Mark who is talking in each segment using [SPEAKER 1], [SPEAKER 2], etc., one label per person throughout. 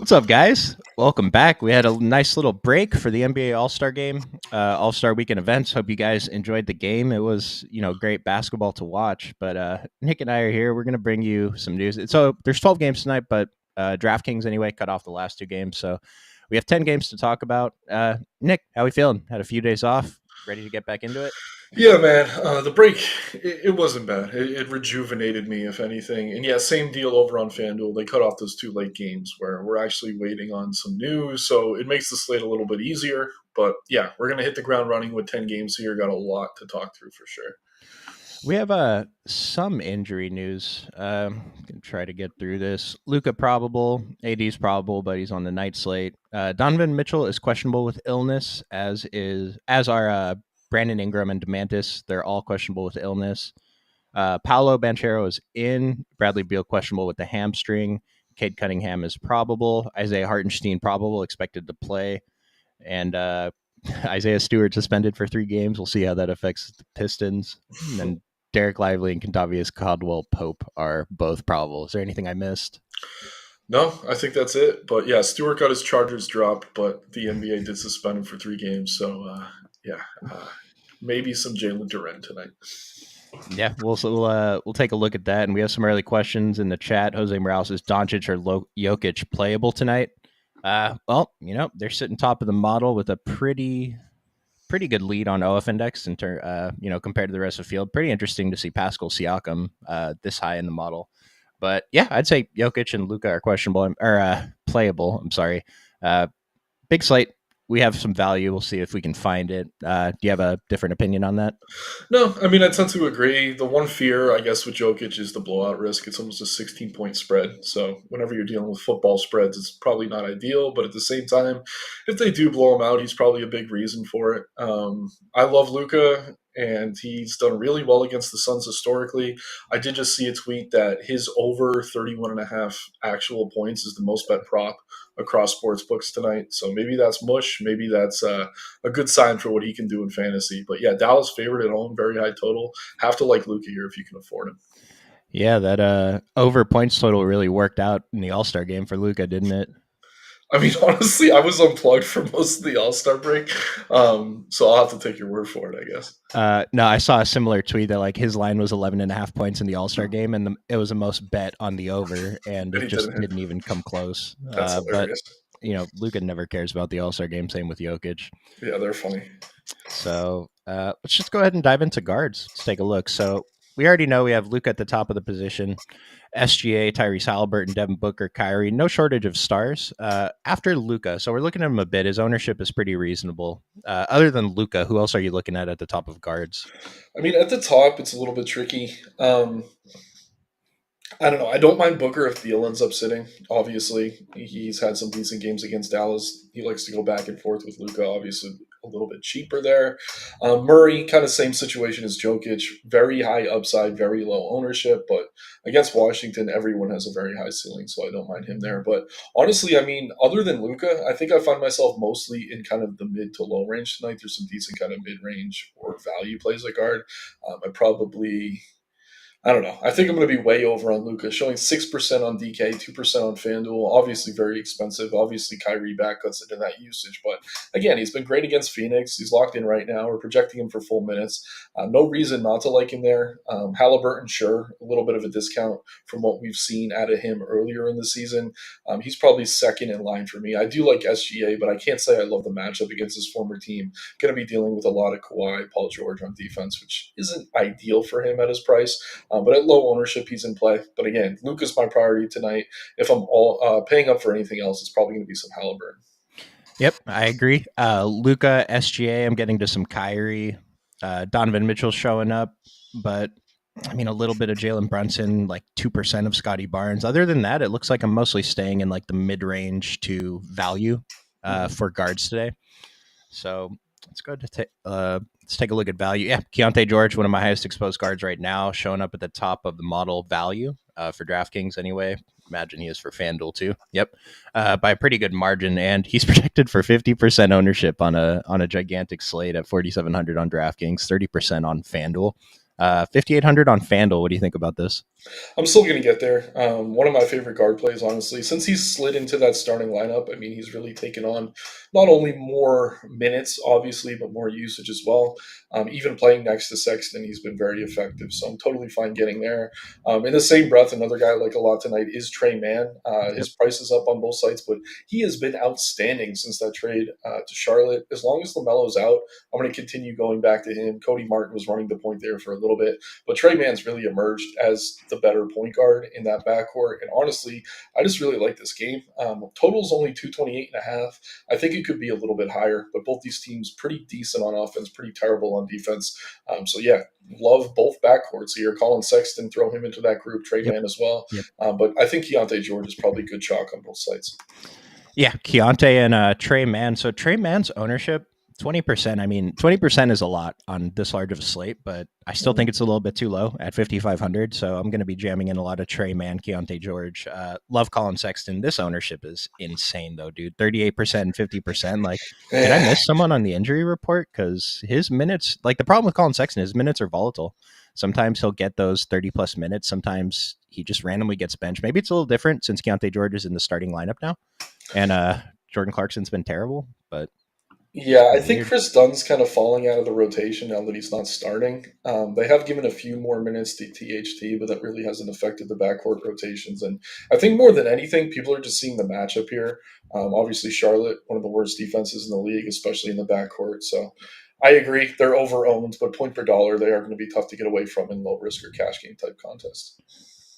[SPEAKER 1] What's up, guys? Welcome back. We had a nice little break for the NBA All-Star game, All-Star Weekend events. Hope you guys enjoyed the game. It was, great basketball to watch. But Nick and I are here. We're going to bring you some news. So there's 12 games tonight, but DraftKings anyway cut off the last two games. So we have 10 games to talk about. Nick, how we feeling? Had a few days off. Ready to get back into it?
[SPEAKER 2] Yeah, man. The break, it wasn't bad. It rejuvenated me, if anything. And yeah, same deal over on FanDuel. They cut off those two late games where we're actually waiting on some news. So it makes the slate a little bit easier. But yeah, we're going to hit the ground running with 10 games here. Got a lot to talk through for sure.
[SPEAKER 1] We have some injury news. Gonna try to get through this. Luca probable, AD's probable, but he's on the night slate. Donovan Mitchell is questionable with illness, as are Brandon Ingram and Demantis. They're all questionable with illness. Paolo Banchero is in. Bradley Beal questionable with the hamstring. Cade Cunningham is probable. Isaiah Hartenstein probable, expected to play, and Isaiah Stewart suspended for 3 games. We'll see how that affects the Pistons. And then Derek Lively and Contavious Caldwell Pope are both probable. Is there anything I missed?
[SPEAKER 2] No, I think that's it. But yeah, Stewart got his Chargers dropped, but the NBA did suspend him for 3 games. So yeah, maybe some Jalen Duren tonight.
[SPEAKER 1] Yeah, we'll take a look at that, and we have some early questions in the chat. Jose Morales is Doncic or Jokic playable tonight? Well, they're sitting top of the model with a pretty good lead on OF index compared to the rest of the field. Pretty interesting to see Pascal Siakam this high in the model. But yeah, I'd say Jokic and Luka are questionable or playable. I'm sorry. Big slate. We have some value. We'll see if we can find it. Do you have a different opinion on that?
[SPEAKER 2] No, I mean, I tend to agree. The one fear, I guess, with Jokic is the blowout risk. It's almost a 16-point spread. So whenever you're dealing with football spreads, it's probably not ideal. But at the same time, if they do blow him out, he's probably a big reason for it. I love Luka, and he's done really well against the Suns historically. I did just see a tweet that his over 31.5 actual points is the most bet prop across sports books tonight. So maybe that's mush. Maybe that's a good sign for what he can do in fantasy. But yeah, Dallas favored at home, very high total. Have to like Luka here if you can afford him.
[SPEAKER 1] Yeah, that over points total really worked out in the All-Star game for Luka, didn't it?
[SPEAKER 2] I mean, honestly, I was unplugged for most of the All-Star break, so I'll have to take your word for it, I guess.
[SPEAKER 1] No, I saw a similar tweet that like his line was 11.5 points in the All-Star game, and it was the most bet on the over, and it just didn't even come close.
[SPEAKER 2] That's hilarious.
[SPEAKER 1] But Luka never cares about the All-Star game. Same with Jokic.
[SPEAKER 2] Yeah, they're funny.
[SPEAKER 1] So let's just go ahead and dive into guards. Let's take a look. So we already know we have Luka at the top of the position. SGA, Tyrese Halliburton, Devin Booker, Kyrie. No shortage of stars. After Luka, so we're looking at him a bit. His ownership is pretty reasonable. Other than Luka, who else are you looking at the top of guards?
[SPEAKER 2] I mean, at the top, it's a little bit tricky. I don't know. I don't mind Booker if Beal ends up sitting. Obviously, he's had some decent games against Dallas. He likes to go back and forth with Luka. Obviously, a little bit cheaper there. Murray, kind of same situation as Jokic. Very high upside, very low ownership. But against Washington, everyone has a very high ceiling, so I don't mind him there. But honestly, I mean, other than Luka, I think I find myself mostly in kind of the mid to low range tonight. There's some decent kind of mid range or value plays at guard. I don't know. I think I'm going to be way over on Luka, showing 6% on DK, 2% on FanDuel. Obviously, very expensive. Obviously, Kyrie back cuts into that usage. But again, he's been great against Phoenix. He's locked in right now. We're projecting him for full minutes. No reason not to like him there. Halliburton, sure, a little bit of a discount from what we've seen out of him earlier in the season. He's probably second in line for me. I do like SGA, but I can't say I love the matchup against his former team. Going to be dealing with a lot of Kawhi, Paul George on defense, which isn't ideal for him at his price. But at low ownership, he's in play. But again, Luka's my priority tonight. If I'm all paying up for anything else, it's probably going to be some Halliburton.
[SPEAKER 1] Yep, I agree. Luka, SGA, I'm getting to some Kyrie. Donovan Mitchell showing up. But, I mean, a little bit of Jalen Brunson, like 2% of Scotty Barnes. Other than that, it looks like I'm mostly staying in like the mid-range to value for guards today. So let's go to let's take a look at value. Yeah, Keontae George, one of my highest exposed guards right now, showing up at the top of the model value for DraftKings anyway. Imagine he is for FanDuel too. Yep, by a pretty good margin, and he's projected for 50% ownership on a gigantic slate at 4,700 on DraftKings, 30% on FanDuel. $5,800 on FanDuel. What do you think about this?
[SPEAKER 2] I'm still going to get there. One of my favorite guard plays, honestly, since he's slid into that starting lineup. I mean, he's really taken on not only more minutes, obviously, but more usage as well. Even playing next to Sexton, he's been very effective. So I'm totally fine getting there. In the same breath, another guy I like a lot tonight is Trey Mann.
[SPEAKER 1] Yep.
[SPEAKER 2] His price is up on both sites, but he has been outstanding since that trade to Charlotte. As long as LaMelo's out, I'm going to continue going back to him. Cody Martin was running the point there for a little bit. But Trey Mann's really emerged as the better point guard in that backcourt. And honestly, I just really like this game. Total's only 228.5. I think it could be a little bit higher, but both these teams pretty decent on offense, pretty terrible on defense. So yeah, love both backcourts here. Colin Sexton, throw him into that group. Trey
[SPEAKER 1] Yep.
[SPEAKER 2] Mann as well.
[SPEAKER 1] Yep.
[SPEAKER 2] But I think Keontae George is probably good chalk on both sides.
[SPEAKER 1] Yeah, Keontae and Trey Mann. So Trey Mann's ownership, 20%. I mean, 20% is a lot on this large of a slate, but I still think it's a little bit too low at 5,500. So I'm going to be jamming in a lot of Trey Mann, Keontae George. Love Colin Sexton. This ownership is insane, though, dude. 38% and 50%. Like, did I miss someone on the injury report? Because his minutes, like, the problem with Colin Sexton, his minutes are volatile. Sometimes he'll get those 30 plus minutes. Sometimes he just randomly gets benched. Maybe it's a little different since Keontae George is in the starting lineup now. And Jordan Clarkson's been terrible, but
[SPEAKER 2] Yeah, I
[SPEAKER 1] kind of
[SPEAKER 2] think
[SPEAKER 1] weird.
[SPEAKER 2] Chris Dunn's kind of falling out of the rotation now that he's not starting. They have given a few more minutes to THT, but that really hasn't affected the backcourt rotations. And I think more than anything, people are just seeing the matchup here. Obviously, Charlotte, one of the worst defenses in the league, especially in the backcourt. So I agree, they're over-owned, but point per dollar, they are going to be tough to get away from in low-risk or cash game type contests.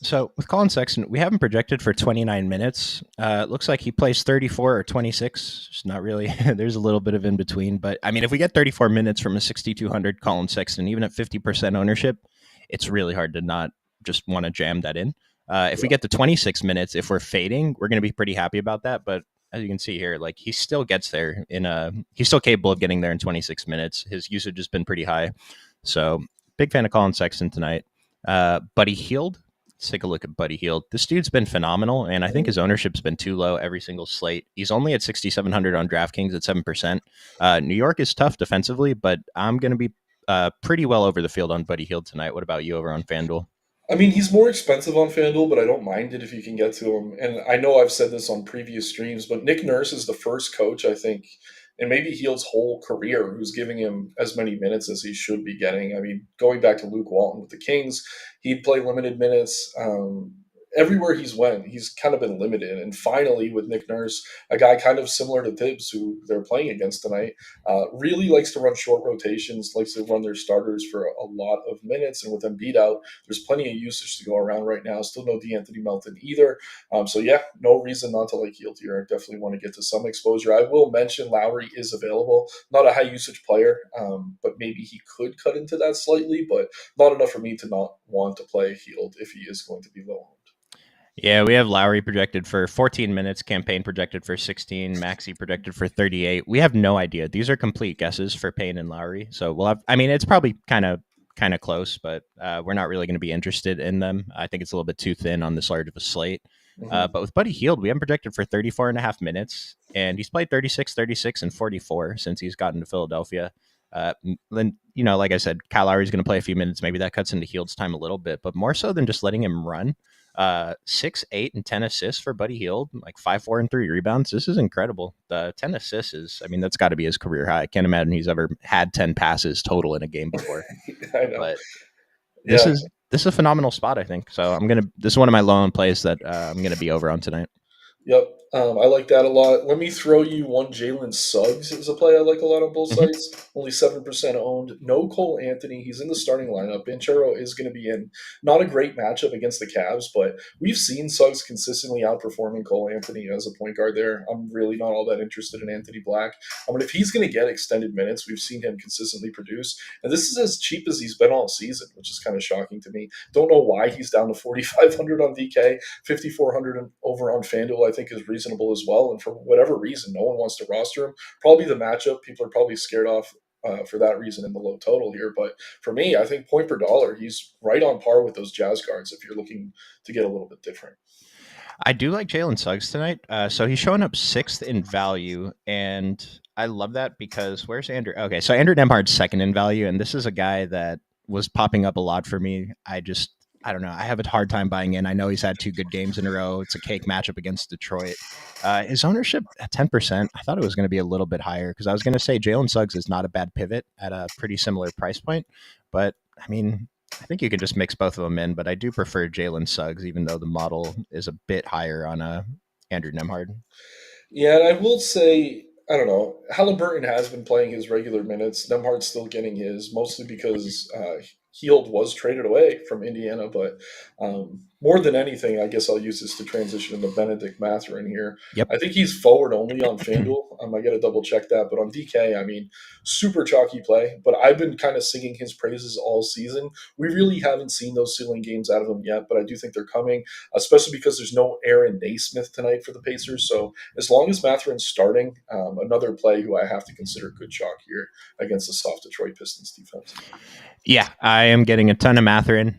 [SPEAKER 1] So with Colin Sexton, we haven't projected for 29 minutes. It looks like he plays 34 or 26. It's not really. There's a little bit of in between, but I mean, if we get 34 minutes from a 6,200 Colin Sexton, even at 50% ownership, it's really hard to not just want to jam that in. If we
[SPEAKER 2] Yeah.
[SPEAKER 1] get to 26 minutes, if we're fading, we're going to be pretty happy about that. But as you can see here, like he still gets there he's still capable of getting there in 26 minutes. His usage has been pretty high. So big fan of Colin Sexton tonight. Buddy Hield. Let's take a look at Buddy Hield. This dude's been phenomenal, and I think his ownership's been too low every single slate. He's only at 6,700 on DraftKings at 7%. New York is tough defensively, but I'm going to be pretty well over the field on Buddy Hield tonight. What about you over on FanDuel?
[SPEAKER 2] I mean, he's more expensive on FanDuel, but I don't mind it if you can get to him. And I know I've said this on previous streams, but Nick Nurse is the first coach, I think, and maybe Heald's whole career, who's giving him as many minutes as he should be getting. I mean, going back to Luke Walton with the Kings, he'd play limited minutes. Everywhere he's went, he's kind of been limited. And finally, with Nick Nurse, a guy kind of similar to Tibbs, who they're playing against tonight, really likes to run short rotations, likes to run their starters for a lot of minutes. And with them beat out, there's plenty of usage to go around right now. Still no D'Anthony Melton either. So yeah, no reason not to like Hield here. I definitely want to get to some exposure. I will mention Lowry is available. Not a high usage player, but maybe he could cut into that slightly, but not enough for me to not want to play Hield if he is going to be low.
[SPEAKER 1] Yeah, we have Lowry projected for 14 minutes, campaign projected for 16, Maxi projected for 38. We have no idea. These are complete guesses for Payne and Lowry. So we'll have, I mean, it's probably kind of close, but we're not really going to be interested in them. I think it's a little bit too thin on this large of a slate.
[SPEAKER 2] Mm-hmm.
[SPEAKER 1] But with Buddy Hield, we haven't projected for 34 and a half minutes, and he's played 36, 36, and 44 since he's gotten to Philadelphia. Then, like I said, Kyle Lowry's going to play a few minutes. Maybe that cuts into Hield's time a little bit, but more so than just letting him run. 6, 8, and 10 assists for Buddy Hield, like 5, 4, and 3 rebounds. This is incredible. The 10 assists is, I mean, that's got to be his career high. I can't imagine he's ever had 10 passes total in a game before.
[SPEAKER 2] I know.
[SPEAKER 1] But this
[SPEAKER 2] Yeah.
[SPEAKER 1] is this is a phenomenal spot, I think. So this is one of my low end plays that I'm gonna be over on tonight.
[SPEAKER 2] Yep. I like that a lot. Let me throw you one Jalen Suggs is a play I like a lot on both
[SPEAKER 1] Mhm.
[SPEAKER 2] sides. Only 7% owned. No Cole Anthony. He's in the starting lineup. Banchero is going to be in. Not a great matchup against the Cavs, but we've seen Suggs consistently outperforming Cole Anthony as a point guard there. I'm really not all that interested in Anthony Black. But if he's going to get extended minutes, we've seen him consistently produce. And this is as cheap as he's been all season, which is kind of shocking to me. Don't know why he's down to 4,500 on DK. 5,400 over on FanDuel, I think, is reasonable as well. And for whatever reason, no one wants to roster him. Probably the matchup. People are probably scared off for that reason in the low total here. But for me, I think point per dollar, he's right on par with those Jazz guards if you're looking to get a little bit different.
[SPEAKER 1] I do like Jalen Suggs tonight. So he's showing up sixth in value, and I love that because where's Andrew? Okay, so Andrew Nemhard's second in value, and this is a guy that was popping up a lot for me. I don't know. I have a hard time buying in. I know he's had 2 good games in a row. It's a cake matchup against Detroit. His ownership at 10%, I thought it was going to be a little bit higher because I was going to say Jalen Suggs is not a bad pivot at a pretty similar price point. But I mean, I think you can just mix both of them in. But I do prefer Jalen Suggs, even though the model is a bit higher on Andrew Nemhard.
[SPEAKER 2] Yeah, and I will say, I don't know, Halliburton has been playing his regular minutes. Nemhard's still getting his, mostly because Heald was traded away from Indiana. But more than anything, I guess I'll use this to transition into Benedict Mathurin here.
[SPEAKER 1] Yep.
[SPEAKER 2] I think he's forward only on FanDuel. I got to double check that. But on DK, I mean, super chalky play. But I've been kind of singing his praises all season. We really haven't seen those ceiling games out of him yet, but I do think they're coming, especially because there's no Aaron Naismith tonight for the Pacers. So as long as Mathurin's starting, another play who I have to consider good chalk here against the soft Detroit Pistons defense.
[SPEAKER 1] Yeah, I am getting a ton of Mathurin.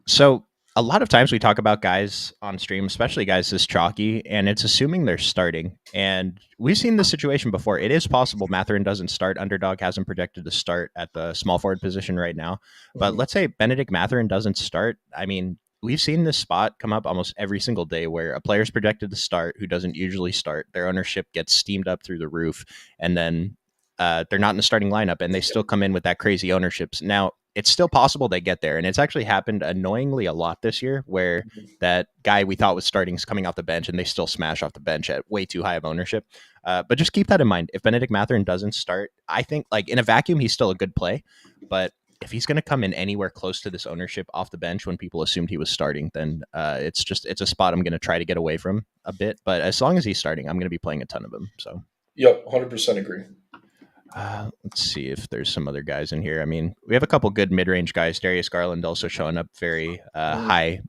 [SPEAKER 1] So a lot of times we talk about guys on stream, especially guys this chalky, and it's assuming they're starting. And we've seen this situation before. It is possible Mathurin doesn't start. Underdog hasn't projected to start at the small forward position right now. But let's say Benedict Mathurin doesn't start. I mean, we've seen this spot come up almost every single day where a player's projected to start who doesn't usually start. Their ownership gets steamed up through the roof, and then they're not in the starting lineup, and they still come in with that crazy ownerships. Now, it's still possible they get there. And it's actually happened annoyingly a lot this year where that guy we thought was starting is coming off the bench and they still smash off the bench at way too high of ownership. But just keep that in mind. If Benedict Mathurin doesn't start, I think like in a vacuum, he's still a good play. But if he's going to come in anywhere close to this ownership off the bench when people assumed he was starting, then it's a spot I'm going to try to get away from a bit. But as long as he's starting, I'm going to be playing a ton of him. So,
[SPEAKER 2] yep, 100% agree.
[SPEAKER 1] Let's see if there's some other guys in here. I mean, we have a couple good mid-range guys. Darius Garland also showing up very high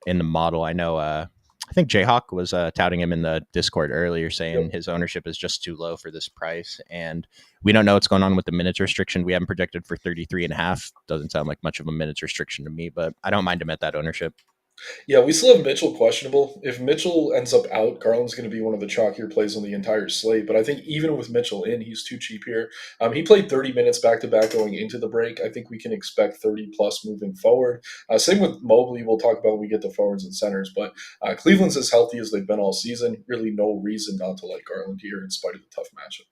[SPEAKER 1] in the model. I know. I think Jayhawk was touting him in the Discord earlier, saying his ownership is just too low for this price. And we don't know what's going on with the minutes restriction. We haven't projected for 33.5. Doesn't sound like much of a minutes restriction to me, but I don't mind him at that ownership.
[SPEAKER 2] Yeah, we still have Mitchell questionable. If Mitchell ends up out, Garland's going to be one of the chalkier plays on the entire slate. But I think even with Mitchell in, he's too cheap here. He played 30 minutes back to back going into the break. I think we can expect 30 plus moving forward. Same with Mobley. We'll talk about when we get to forwards and centers. But Cleveland's as healthy as they've been all season. Really, no reason not to like Garland here in spite of the tough matchup.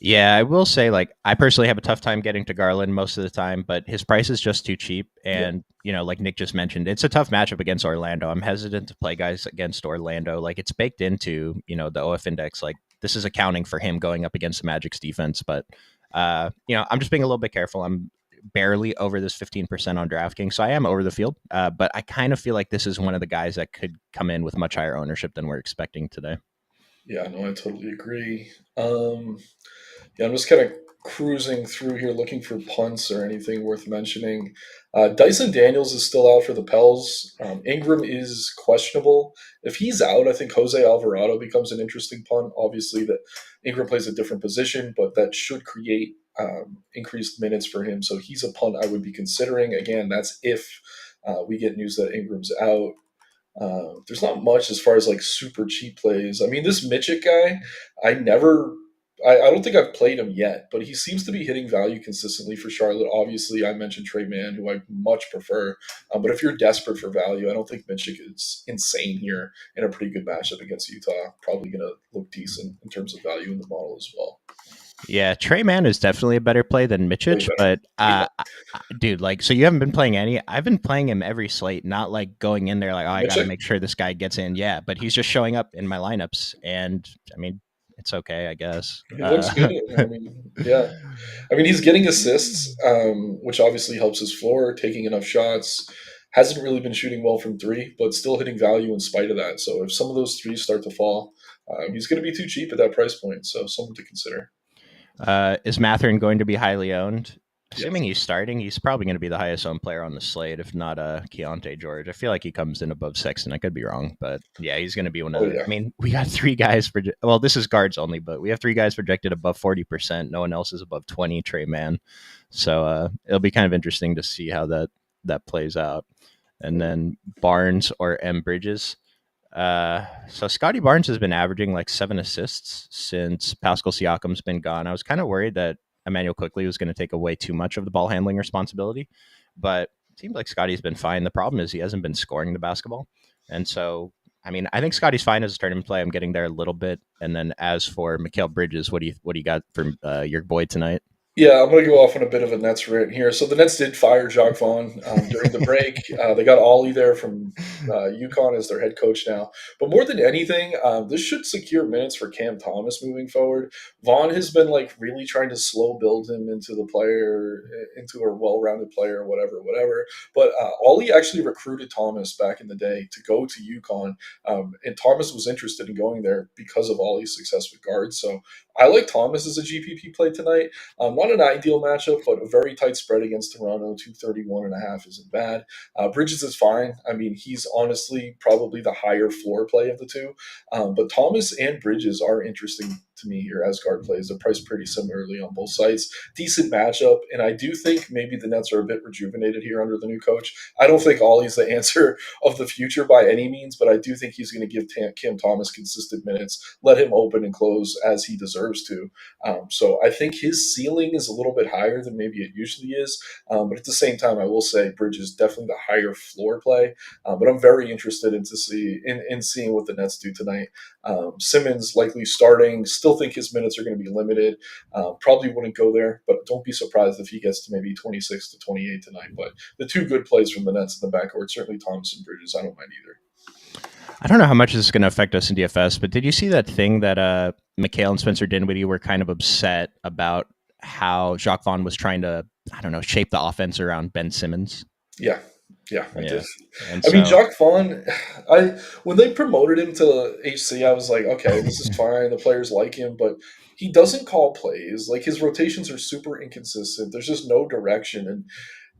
[SPEAKER 1] Yeah, I will say, like, I personally have a tough time getting to Garland most of the time, but his price is just too cheap. And, you know, like Nick just mentioned, it's a tough matchup against Orlando. I'm hesitant to play guys against Orlando. Like, it's baked into, you know, the OF index. Like, this is accounting for him going up against the Magic's defense. But, you know, I'm just being a little bit careful. I'm barely over this 15% on DraftKings, so I am over the field. But I kind of feel like this is one of the guys that could come in with much higher ownership than we're expecting today.
[SPEAKER 2] Yeah, no, I totally agree. Yeah, I'm just kind of cruising through here looking for punts or anything worth mentioning. Dyson Daniels is still out for the Pels. Ingram is questionable. If he's out, I think Jose Alvarado becomes an interesting punt. Obviously, that Ingram plays a different position, but that should create increased minutes for him. So he's a punt I would be considering. Again, that's if we get news that Ingram's out. There's not much as far as like super cheap plays. I mean, this Mitchell guy, I don't think I've played him yet, but he seems to be hitting value consistently for Charlotte. Obviously, I mentioned Trey Mann, who I much prefer. But if you're desperate for value, I don't think Mitchell is insane here in a pretty good matchup against Utah. Probably going to look decent in terms of value in the model as well.
[SPEAKER 1] Yeah, Trey Mann is definitely a better play than Mitchich, but dude, like, so you haven't been playing any? I've been playing him every slate, not like going in there like, oh, I got to make sure this guy gets in. Yeah, but he's just showing up in my lineups, and I mean, it's okay, I guess.
[SPEAKER 2] He looks good. I mean, yeah. I mean, he's getting assists, which obviously helps his floor, taking enough shots. Hasn't really been shooting well from three, but still hitting value in spite of that. So if some of those threes start to fall, he's going to be too cheap at that price point. So someone to consider.
[SPEAKER 1] Is Mathurin going to be highly owned? Assuming
[SPEAKER 2] Yes.
[SPEAKER 1] he's starting, he's probably going to be the highest owned player on the slate, if not Keontae George. I feel like he comes in above Sexton. I could be wrong, but yeah, he's going to be one of the.
[SPEAKER 2] Yeah.
[SPEAKER 1] I mean, we got 3 guys for. Well, this is guards only, but we have 3 guys projected above 40%. No one else is above 20. Trey Mann, so it'll be kind of interesting to see how that plays out. And then Barnes or M Bridges. So Scotty Barnes has been averaging like 7 assists since Pascal Siakam's been gone. I was kind of worried that Emmanuel Quickly was going to take away too much of the ball handling responsibility. But it seems like Scotty's been fine. The problem is he hasn't been scoring the basketball. And so, I mean, I think Scotty's fine as a tournament play. I'm getting there a little bit. And then as for Mikal Bridges, what do you got for your boy tonight?
[SPEAKER 2] Yeah, I'm going to go off on a bit of a Nets rant here. So the Nets did fire Jacques Vaughn during the break. They got Ollie there from UConn as their head coach now. But more than anything, this should secure minutes for Cam Thomas moving forward. Vaughn has been like really trying to slow build him into the player, into a well-rounded player, whatever. But Ollie actually recruited Thomas back in the day to go to UConn, and Thomas was interested in going there because of Ollie's success with guards. So I like Thomas as a GPP play tonight. Not an ideal matchup, but a very tight spread against Toronto. 231.5 isn't bad. Bridges is fine. I mean, he's honestly probably the higher floor play of the two. But Thomas and Bridges are interesting to me here as guard plays. They're priced pretty similarly on both sides. Decent matchup, and I do think maybe the Nets are a bit rejuvenated here under the new coach. I don't think Ollie's the answer of the future by any means, but I do think he's going to give Cam Thomas consistent minutes, let him open and close as he deserves to. So I think his ceiling is a little bit higher than maybe it usually is. But at the same time, I will say Bridges definitely the higher floor play. But I'm very interested in seeing what the Nets do tonight. Simmons likely starting. Still think his minutes are going to be limited. Probably wouldn't go there, but don't be surprised if he gets to maybe 26 to 28 tonight. But the two good plays from the Nets in the backcourt, certainly Thomas and Bridges. I don't mind either.
[SPEAKER 1] I don't know how much this is going to affect us in DFS, but did you see that thing that McHale and Spencer Dinwiddie were kind of upset about how Jacques Vaughn was trying to, I don't know, shape the offense around Ben Simmons?
[SPEAKER 2] Yeah. Yeah, I
[SPEAKER 1] Yeah.
[SPEAKER 2] did.
[SPEAKER 1] And
[SPEAKER 2] I mean,
[SPEAKER 1] so,
[SPEAKER 2] Jacques Vaughn, when they promoted him to HC, I was like, okay, this is fine. The players like him, but he doesn't call plays. Like his rotations are super inconsistent. There's just no direction and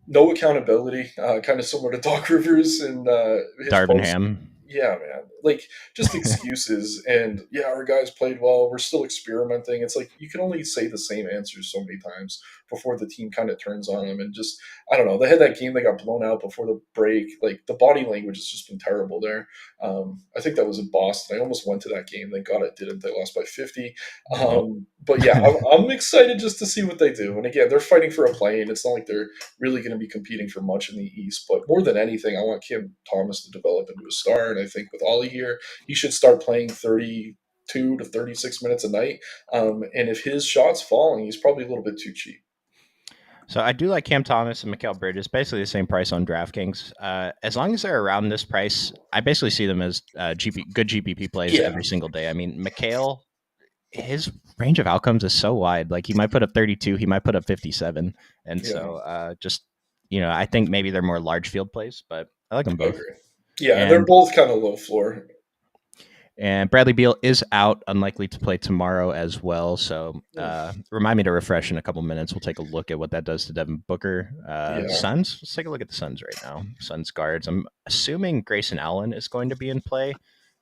[SPEAKER 2] no accountability. Kind of similar to Doc Rivers and his
[SPEAKER 1] Darvin
[SPEAKER 2] post.
[SPEAKER 1] Ham.
[SPEAKER 2] Yeah, man. Like just excuses and yeah, our guys played well. We're still experimenting. It's like you can only say the same answers so many times before the team kind of turns on them. And just I don't know. They had that game. They got blown out before the break. Like the body language has just been terrible there. I think that was in Boston. I almost went to that game. Thank God I didn't. They lost by 50.
[SPEAKER 1] Well,
[SPEAKER 2] But yeah, I'm excited just to see what they do. And again, they're fighting for a play-in. It's not like they're really going to be competing for much in the East. But more than anything, I want Kim Thomas to develop into a star. And I think with Ollie here, he should start playing 32 to 36 minutes a night. And if his shot's falling, he's probably a little bit too cheap.
[SPEAKER 1] so I do like Cam Thomas and Mikal Bridges, basically the same price on DraftKings. As long as they're around this price, I basically see them as good GPP plays
[SPEAKER 2] Yeah,
[SPEAKER 1] every single day. I mean, Mikal, his range of outcomes is so wide. Like he might put up 32, he might put up 57, and
[SPEAKER 2] yeah,
[SPEAKER 1] so just I think maybe they're more large field plays, but I like them
[SPEAKER 2] I
[SPEAKER 1] both.
[SPEAKER 2] agree. Yeah, and they're
[SPEAKER 1] And
[SPEAKER 2] both kind of low floor.
[SPEAKER 1] and Bradley Beal is out, unlikely to play tomorrow as well. So remind me to refresh in a couple minutes. We'll take a look at what that does to Devin Booker.
[SPEAKER 2] Yeah,
[SPEAKER 1] Suns. Let's take a look at the Suns right now. Suns guards. I'm assuming Grayson Allen is going to be in play.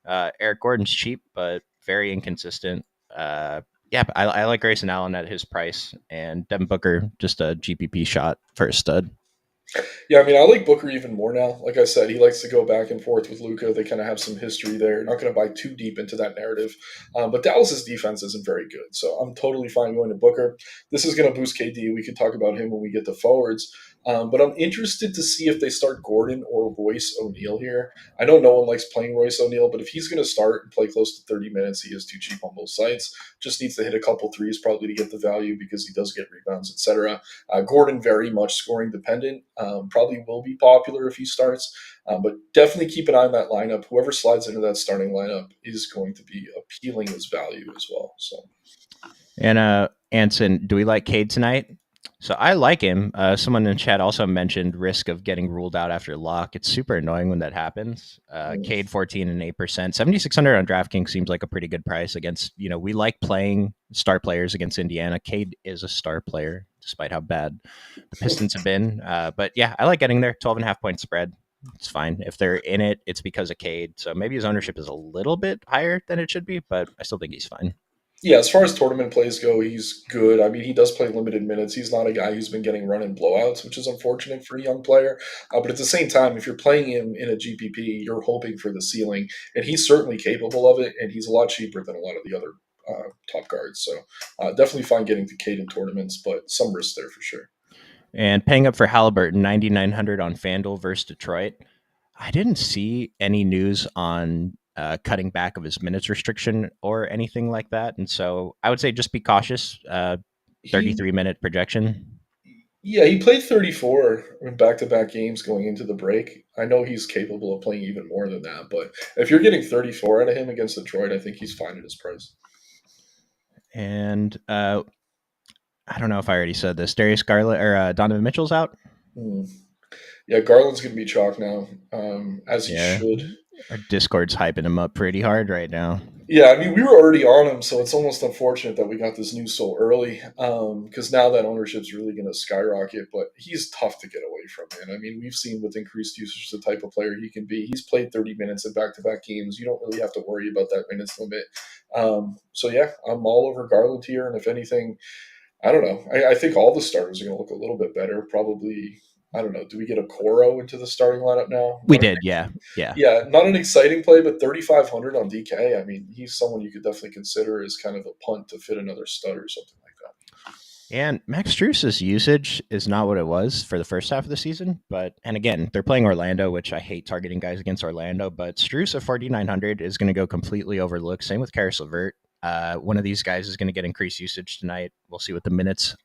[SPEAKER 1] Eric Gordon's cheap, but very inconsistent. Yeah, I like Grayson Allen at his price, and Devin Booker just a GPP shot for a stud.
[SPEAKER 2] yeah. I mean, I like Booker even more now. Like I said, he likes to go back and forth with Luca. They kind of have some history there. Not going to buy too deep into that narrative, but Dallas's defense isn't very good, so I'm totally fine going to Booker. This is going to boost KD. We can talk about him when we get to forwards. But I'm interested to see if they start Gordon or Royce O'Neal here. I know no one likes playing Royce O'Neal, but if he's going to start and play close to 30 minutes, he is too cheap on both sides. Just needs to hit a couple threes probably to get the value because he does get rebounds, etc. Gordon very much scoring dependent. Probably will be popular if he starts, but definitely keep an eye on that lineup. Whoever slides into that starting lineup is going to be appealing as value as well. So
[SPEAKER 1] And Anson, do we like Cade tonight? So I like him. Someone in chat also mentioned risk of getting ruled out after lock. It's super annoying when that happens. Cade 14 and 8%. 7,600 on DraftKings seems like a pretty good price against, we like playing star players against Indiana. Cade is a star player, despite how bad the Pistons have been. But yeah, I like getting there. 12.5 point spread. It's fine. If they're in it, it's because of Cade. So maybe his ownership is a little bit higher than it should be, but I still think he's fine.
[SPEAKER 2] yeah, as far as tournament plays go, he's good. I mean, he does play limited minutes. He's not a guy who's been getting run in blowouts, which is unfortunate for a young player. But at the same time, if you're playing him in a GPP, you're hoping for the ceiling, and he's certainly capable of it. And he's a lot cheaper than a lot of the other top guards. So definitely fine getting to Cade in tournaments, but some risk there for sure.
[SPEAKER 1] And paying up for Halliburton, 9,900 on FanDuel versus Detroit. I didn't see any news on cutting back of his minutes restriction or anything like that. And so I would say just be cautious.
[SPEAKER 2] He
[SPEAKER 1] 33-minute projection.
[SPEAKER 2] Yeah, he played 34 in back-to-back games going into the break. I know he's capable of playing even more than that, but if you're getting 34 out of him against Detroit, I think he's fine at his price.
[SPEAKER 1] And I don't know if I already said this. Darius Garland or Donovan Mitchell's out.
[SPEAKER 2] Hmm. Yeah, Garland's going to be chalk now, as he
[SPEAKER 1] Yeah.
[SPEAKER 2] should.
[SPEAKER 1] Our Discord's hyping him up pretty hard right now.
[SPEAKER 2] Yeah, I mean, we were already on him, so it's almost unfortunate that we got this news so early. Because now that ownership's really going to skyrocket, but he's tough to get away from, man. I mean, we've seen with increased usage the type of player he can be. He's played 30 minutes in back-to-back games. You don't really have to worry about that minutes limit. So yeah, I'm all over Garland here, and if anything, I don't know. I think all the starters are going to look a little bit better. Probably, I don't know. Do we get a Coro into the starting lineup now?
[SPEAKER 1] We did, yeah.
[SPEAKER 2] Yeah, not an exciting play, but 3,500 on DK. I mean, he's someone you could definitely consider as kind of a punt to fit another stud or something like that.
[SPEAKER 1] And Max Strus's usage is not what it was for the first half of the season. And again, they're playing Orlando, which I hate targeting guys against Orlando. But Strus at 4,900 is going to go completely overlooked. Same with Karis LeVert. One of these guys is going to get increased usage tonight. We'll see what the minutes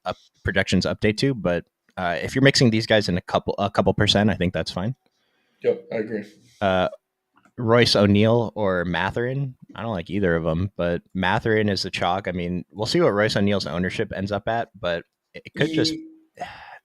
[SPEAKER 1] projections update to. But if you're mixing these guys in a couple percent, I think that's fine.
[SPEAKER 2] Yep, I agree.
[SPEAKER 1] Royce O'Neal or Mathurin. I don't like either of them, but Mathurin is the chalk. I mean, we'll see what Royce O'Neal's ownership ends up at, but it could just.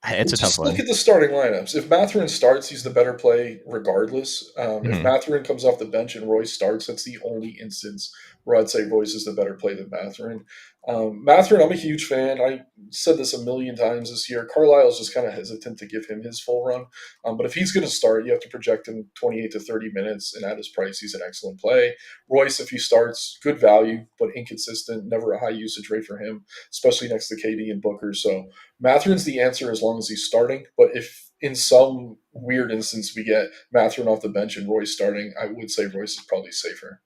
[SPEAKER 1] It's a tough
[SPEAKER 2] Just look
[SPEAKER 1] one.
[SPEAKER 2] at the starting lineups. If Mathurin starts, he's the better play regardless. If Mathurin comes off the bench and Royce starts, that's the only instance where I'd say Royce is the better play than Mathurin. Mathurin, I'm a huge fan. I said this a million times this year. Carlisle's just kind of hesitant to give him his full run. But if he's going to start, you have to project him 28 to 30 minutes, and at his price, he's an excellent play. Royce, if he starts, good value, but inconsistent, never a high usage rate for him, especially next to KD and Booker. So Mathurin's the answer as long as he's starting. But if in some weird instance we get Mathurin off the bench and Royce starting, I would say Royce is probably safer.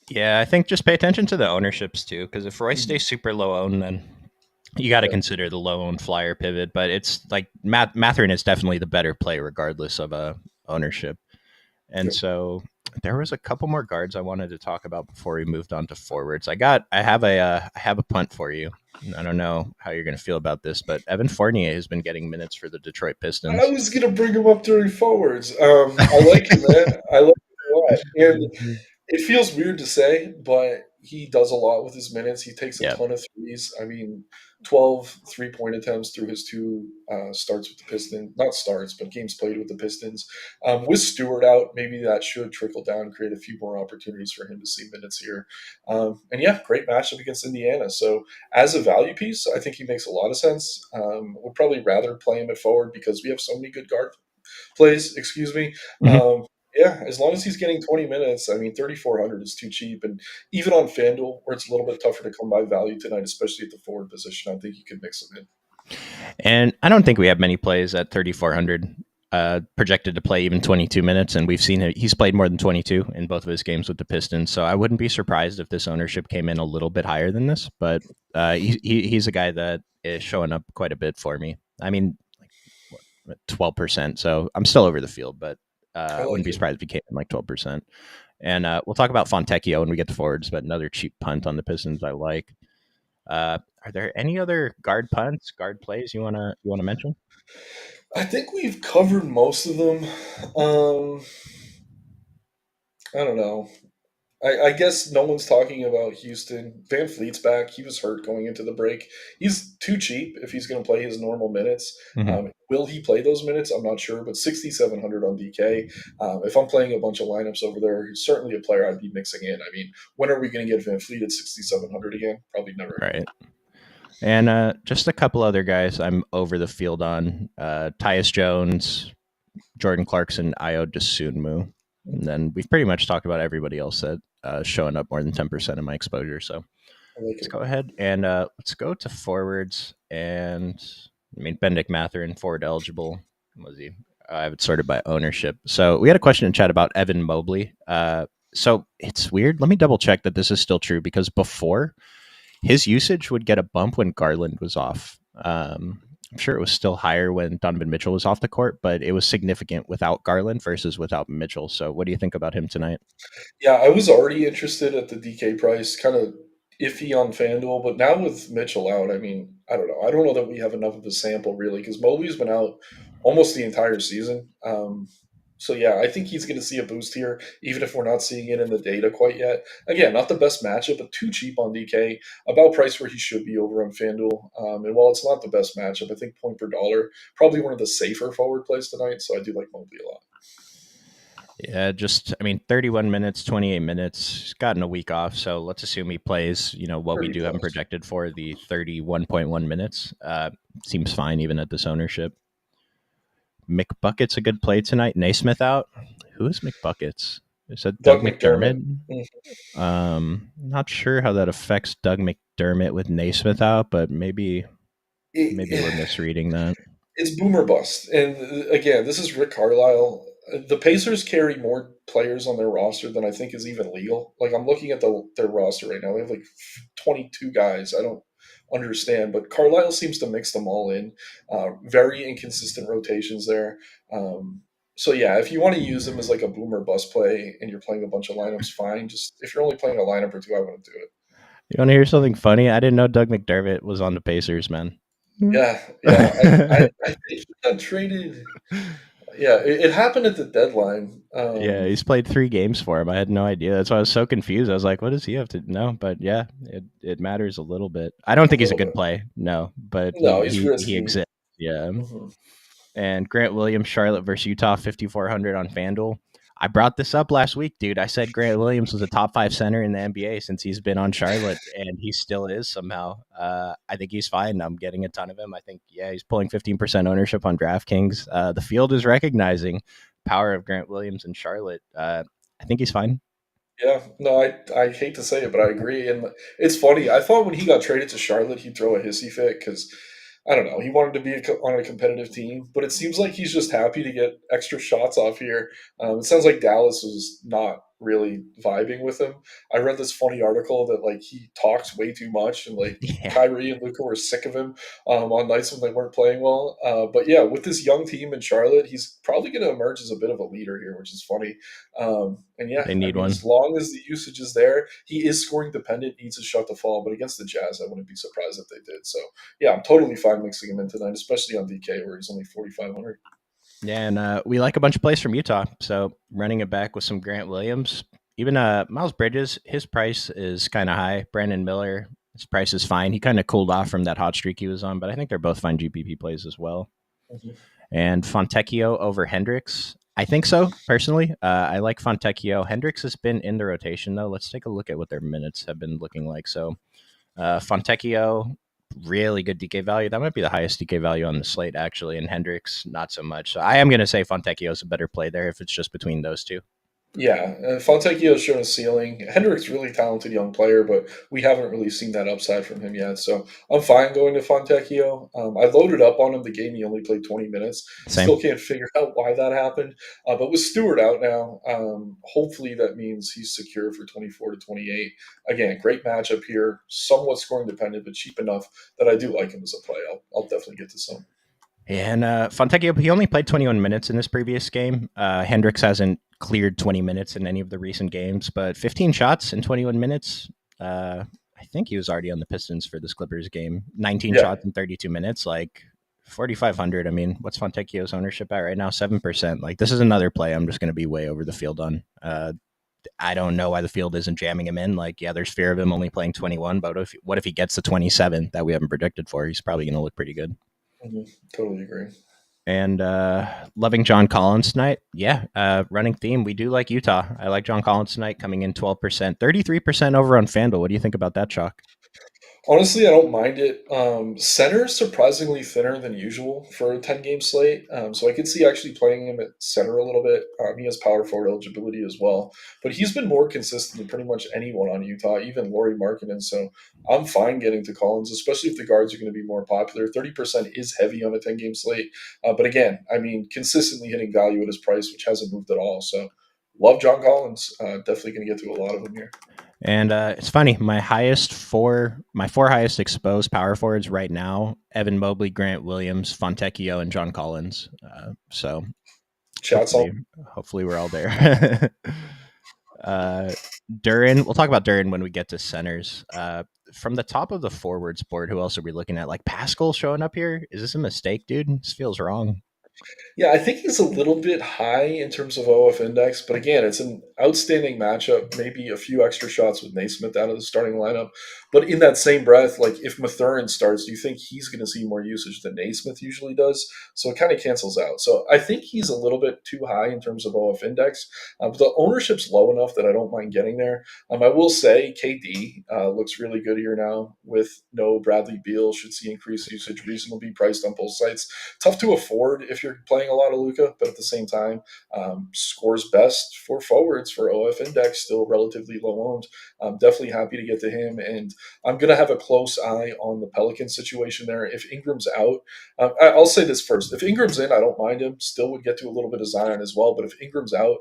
[SPEAKER 1] Yeah, I think just pay attention to the ownerships too, because if Royce stays super low owned, then you got to consider the low owned flyer pivot. But it's like Mathurin is definitely the better play regardless of ownership. And so there was a couple more guards I wanted to talk about before we moved on to forwards. I have a punt for you. I don't know how you're going to feel about this, but Evan Fournier has been getting minutes for the Detroit
[SPEAKER 2] I
[SPEAKER 1] Pistons.
[SPEAKER 2] was gonna bring him up during forwards. I like him, man. I like him a lot, and it feels weird to say, but he does a lot with his minutes. He takes a
[SPEAKER 1] Yeah.
[SPEAKER 2] ton of threes. I mean, 12 3-point attempts through his two starts with the Pistons. Not starts, but games played with the Pistons. With Stewart out, maybe that should trickle down, create a few more opportunities for him to see minutes here. And yeah, great matchup against Indiana. So as a value piece, I think he makes a lot of sense. Would probably rather play him at forward because we have so many good guard plays. Excuse me.
[SPEAKER 1] Mhm.
[SPEAKER 2] Yeah, as long as he's getting 20 minutes, I mean, 3,400 is too cheap. And even on FanDuel, where it's a little bit tougher to come by value tonight, especially at the forward position, I think you could mix them in.
[SPEAKER 1] And I don't think we have many plays at 3,400 projected to play even 22 minutes, and we've seen he's played more than 22 in both of his games with the Pistons. So I wouldn't be surprised if this ownership came in a little bit higher than this. But he's a guy that is showing up quite a bit for me. I mean, like 12%. So I'm still over the field, but
[SPEAKER 2] I
[SPEAKER 1] I wouldn't
[SPEAKER 2] like
[SPEAKER 1] be
[SPEAKER 2] it.
[SPEAKER 1] surprised if he came in like 12%. And we'll talk about Fontecchio when we get to forwards, but another cheap punt on the Pistons I like. Are there any other guard punts, guard plays you wanna mention?
[SPEAKER 2] I think we've covered most of them. Um, I don't know. I guess no one's talking about Houston. Van Fleet's back. He was hurt going into the break. He's too cheap if he's going to play his normal minutes.
[SPEAKER 1] Mm-hmm.
[SPEAKER 2] Will he play those minutes? I'm not sure, but 6,700 on DK. If I'm playing a bunch of lineups over there, he's certainly a player I'd be mixing in. I mean, when are we going to get Van Fleet at 6,700 again? Probably never.
[SPEAKER 1] Right. And just a couple other guys I'm over the field on. Tyus Jones, Jordan Clarkson, Io DeSunmu. And then we've pretty much talked about everybody else that showing up more than 10% of my exposure. So
[SPEAKER 2] I like
[SPEAKER 1] let's
[SPEAKER 2] it.
[SPEAKER 1] go ahead and let's go to forwards. And I mean, Benedict Mathurin, forward eligible. Was he? I have it sorted by ownership. So we had a question in chat about Evan Mobley. So it's weird. Let me double check that this is still true because before his usage would get a bump when Garland was off. I'm sure it was still higher when Donovan Mitchell was off the court, but it was significant without Garland versus without Mitchell. So what do you think about him tonight?
[SPEAKER 2] Yeah, I was already interested at the DK price, kind of iffy on FanDuel, but now with Mitchell out, I mean, I don't know. I don't know that we have enough of a sample really because Mobley's been out almost the entire season. So yeah, I think he's going to see a boost here, even if we're not seeing it in the data quite yet. Again, not the best matchup, but too cheap on DK, about price where he should be over on FanDuel. And while it's not the best matchup, I think point per dollar probably one of the safer forward plays tonight. So I do like Mobley a lot.
[SPEAKER 1] Yeah, just I mean, 31 minutes, 28 minutes. He's gotten a week off, so let's assume he plays. What we
[SPEAKER 2] Pretty
[SPEAKER 1] do have him
[SPEAKER 2] close.
[SPEAKER 1] projected for the 31.1 minutes. Seems fine even at this ownership. McBucket's a good play tonight. Naismith out. Who is McBuckets? Is that Doug
[SPEAKER 2] Doug McDermott.
[SPEAKER 1] McDermott? Not sure how that affects Doug McDermott with Naismith out, but maybe we're
[SPEAKER 2] It,
[SPEAKER 1] misreading that.
[SPEAKER 2] it's boomer bust. And again, this is Rick Carlisle. The Pacers carry more players on their roster than I think is even legal. Like I'm looking at their roster right now. They have like 22 guys. I don't understand, but Carlisle seems to mix them all in. Very inconsistent rotations there. So yeah, if you want to use them as like a boomer bust play and you're playing a bunch of lineups, fine. Just if you're only playing a lineup or two, I wouldn't do it.
[SPEAKER 1] You want to hear something funny? I didn't know Doug McDermott was on the Pacers, man.
[SPEAKER 2] Yeah, yeah. I think he got traded. Yeah, it happened at the deadline.
[SPEAKER 1] Yeah, he's played 3 games for him. I had no idea. That's why I was so confused. I was like, what does he have to know? But yeah, it matters a little bit. I don't
[SPEAKER 2] A
[SPEAKER 1] think he's a
[SPEAKER 2] little
[SPEAKER 1] good
[SPEAKER 2] bit.
[SPEAKER 1] play. No, but
[SPEAKER 2] No, he's
[SPEAKER 1] he
[SPEAKER 2] risky.
[SPEAKER 1] exists. Yeah.
[SPEAKER 2] Hmm.
[SPEAKER 1] And Grant Williams, Charlotte versus Utah, 5,400 on FanDuel. I brought this up last week, dude. I said Grant Williams was a top 5 center in the NBA since he's been on Charlotte, and he still is somehow. I think he's fine. I'm getting a ton of him. I think, yeah, he's pulling 15% ownership on DraftKings. The field is recognizing power of Grant Williams in Charlotte. I think he's fine.
[SPEAKER 2] Yeah, no, I hate to say it, but I agree. And it's funny. I thought when he got traded to Charlotte, he'd throw a hissy fit because I don't know. He wanted to be on a competitive team, but it seems like he's just happy to get extra shots off here. It sounds like Dallas was not really vibing with him. I read this funny article that like he talks way too much, and like
[SPEAKER 1] Yeah,
[SPEAKER 2] Kyrie and Luka were sick of him on nights when they weren't playing well. But yeah, with this young team in Charlotte, he's probably going to emerge as a bit of a leader here, which is funny. And yeah,
[SPEAKER 1] they
[SPEAKER 2] I
[SPEAKER 1] need
[SPEAKER 2] mean, as
[SPEAKER 1] one.
[SPEAKER 2] long as the usage is there, he is scoring dependent, needs a shot to fall. But against the Jazz, I wouldn't be surprised if they did. So yeah, I'm totally fine mixing him in tonight, especially on DK where he's only 4,500.
[SPEAKER 1] Yeah, and we like a bunch of plays from Utah. So running it back with some Grant Williams. Even Miles Bridges, his price is kind of high. Brandon Miller, his price is fine. He kind of cooled off from that hot streak he was on, but I think they're both fine GPP plays as well.
[SPEAKER 2] Mhm.
[SPEAKER 1] And Fontecchio over Hendricks. I think so, personally. I like Fontecchio. Hendricks has been in the rotation, though. Let's take a look at what their minutes have been looking like. So Fontecchio, really good DK value. That might be the highest DK value on the slate, actually. And Hendricks, not so much. So I am going to say Fontecchio is a better play there if it's just between those two.
[SPEAKER 2] Yeah, Fontecchio has shown a ceiling. Hendrick's really talented young player, but we haven't really seen that upside from him yet. So I'm fine going to Fontecchio. I loaded up on him the game he only played 20 minutes. Still
[SPEAKER 1] Same.
[SPEAKER 2] can't figure out why that happened. But with Stewart out now, hopefully that means he's secure for 24 to 28. Again, great matchup here. Somewhat scoring dependent, but cheap enough that I do like him as a play. I'll definitely get to some.
[SPEAKER 1] And Fontecchio, he only played 21 minutes in this previous game. Hendricks hasn't cleared 20 minutes in any of the recent games, but 15 shots in 21 minutes. I think he was already on the Pistons for this Clippers game. 19
[SPEAKER 2] Yeah.
[SPEAKER 1] shots in 32 minutes, like 4,500. I mean, what's Fontecchio's ownership at right now? 7%. Like, this is another play I'm just going to be way over the field on. I don't know why the field isn't jamming him in. Like, yeah, there's fear of him only playing 21, but what if he gets the 27 that we haven't predicted for? He's probably going to look pretty good.
[SPEAKER 2] Mhm. Totally agree.
[SPEAKER 1] And loving John Collins tonight. Yeah, running theme. We do like Utah. I like John Collins tonight, coming in 12%, 33% over on FanDuel. What do you think about that, Chalk?
[SPEAKER 2] Honestly, I don't mind it. Center is surprisingly thinner than usual for a 10-game slate, so I could see actually playing him at center a little bit. He has power forward eligibility as well, but he's been more consistent than pretty much anyone on Utah, even Lauri Markkinen. So I'm fine getting to Collins, especially if the guards are going to be more popular. 30% is heavy on a 10-game slate, but again, I mean, consistently hitting value at his price, which hasn't moved at all. So love John Collins. Definitely going to get to a lot of them here.
[SPEAKER 1] And it's funny, my four highest exposed power forwards right now: Evan Mobley, Grant Williams, Fontecchio, and John Collins. So
[SPEAKER 2] Chat's on.
[SPEAKER 1] hopefully, hopefully we're all there. uh, Duran, we'll talk about Duran when we get to centers. From the top of the forwards board, who else are we looking at? Like Pascal showing up here? Is this a mistake, dude? This feels wrong.
[SPEAKER 2] Yeah, I think he's a little bit high in terms of OF index, but again, it's an outstanding matchup. Maybe a few extra shots with Naismith out of the starting lineup. But in that same breath, like if Mathurin starts, do you think he's going to see more usage than Naismith usually does? So it kind of cancels out. So I think he's a little bit too high in terms of OF index. But the ownership's low enough that I don't mind getting there. I will say KD looks really good here now with no Bradley Beal. Should see increased usage, reasonably priced on both sites. Tough to afford if you're playing a lot of Luka, but at the same time, scores best for forwards for OF index, still relatively low owned. I'm definitely happy to get to him, and I'm going to have a close eye on the Pelican situation there. If Ingram's out, I'll say this first: if Ingram's in, I don't mind him. Still would get to a little bit of Zion as well, but if Ingram's out,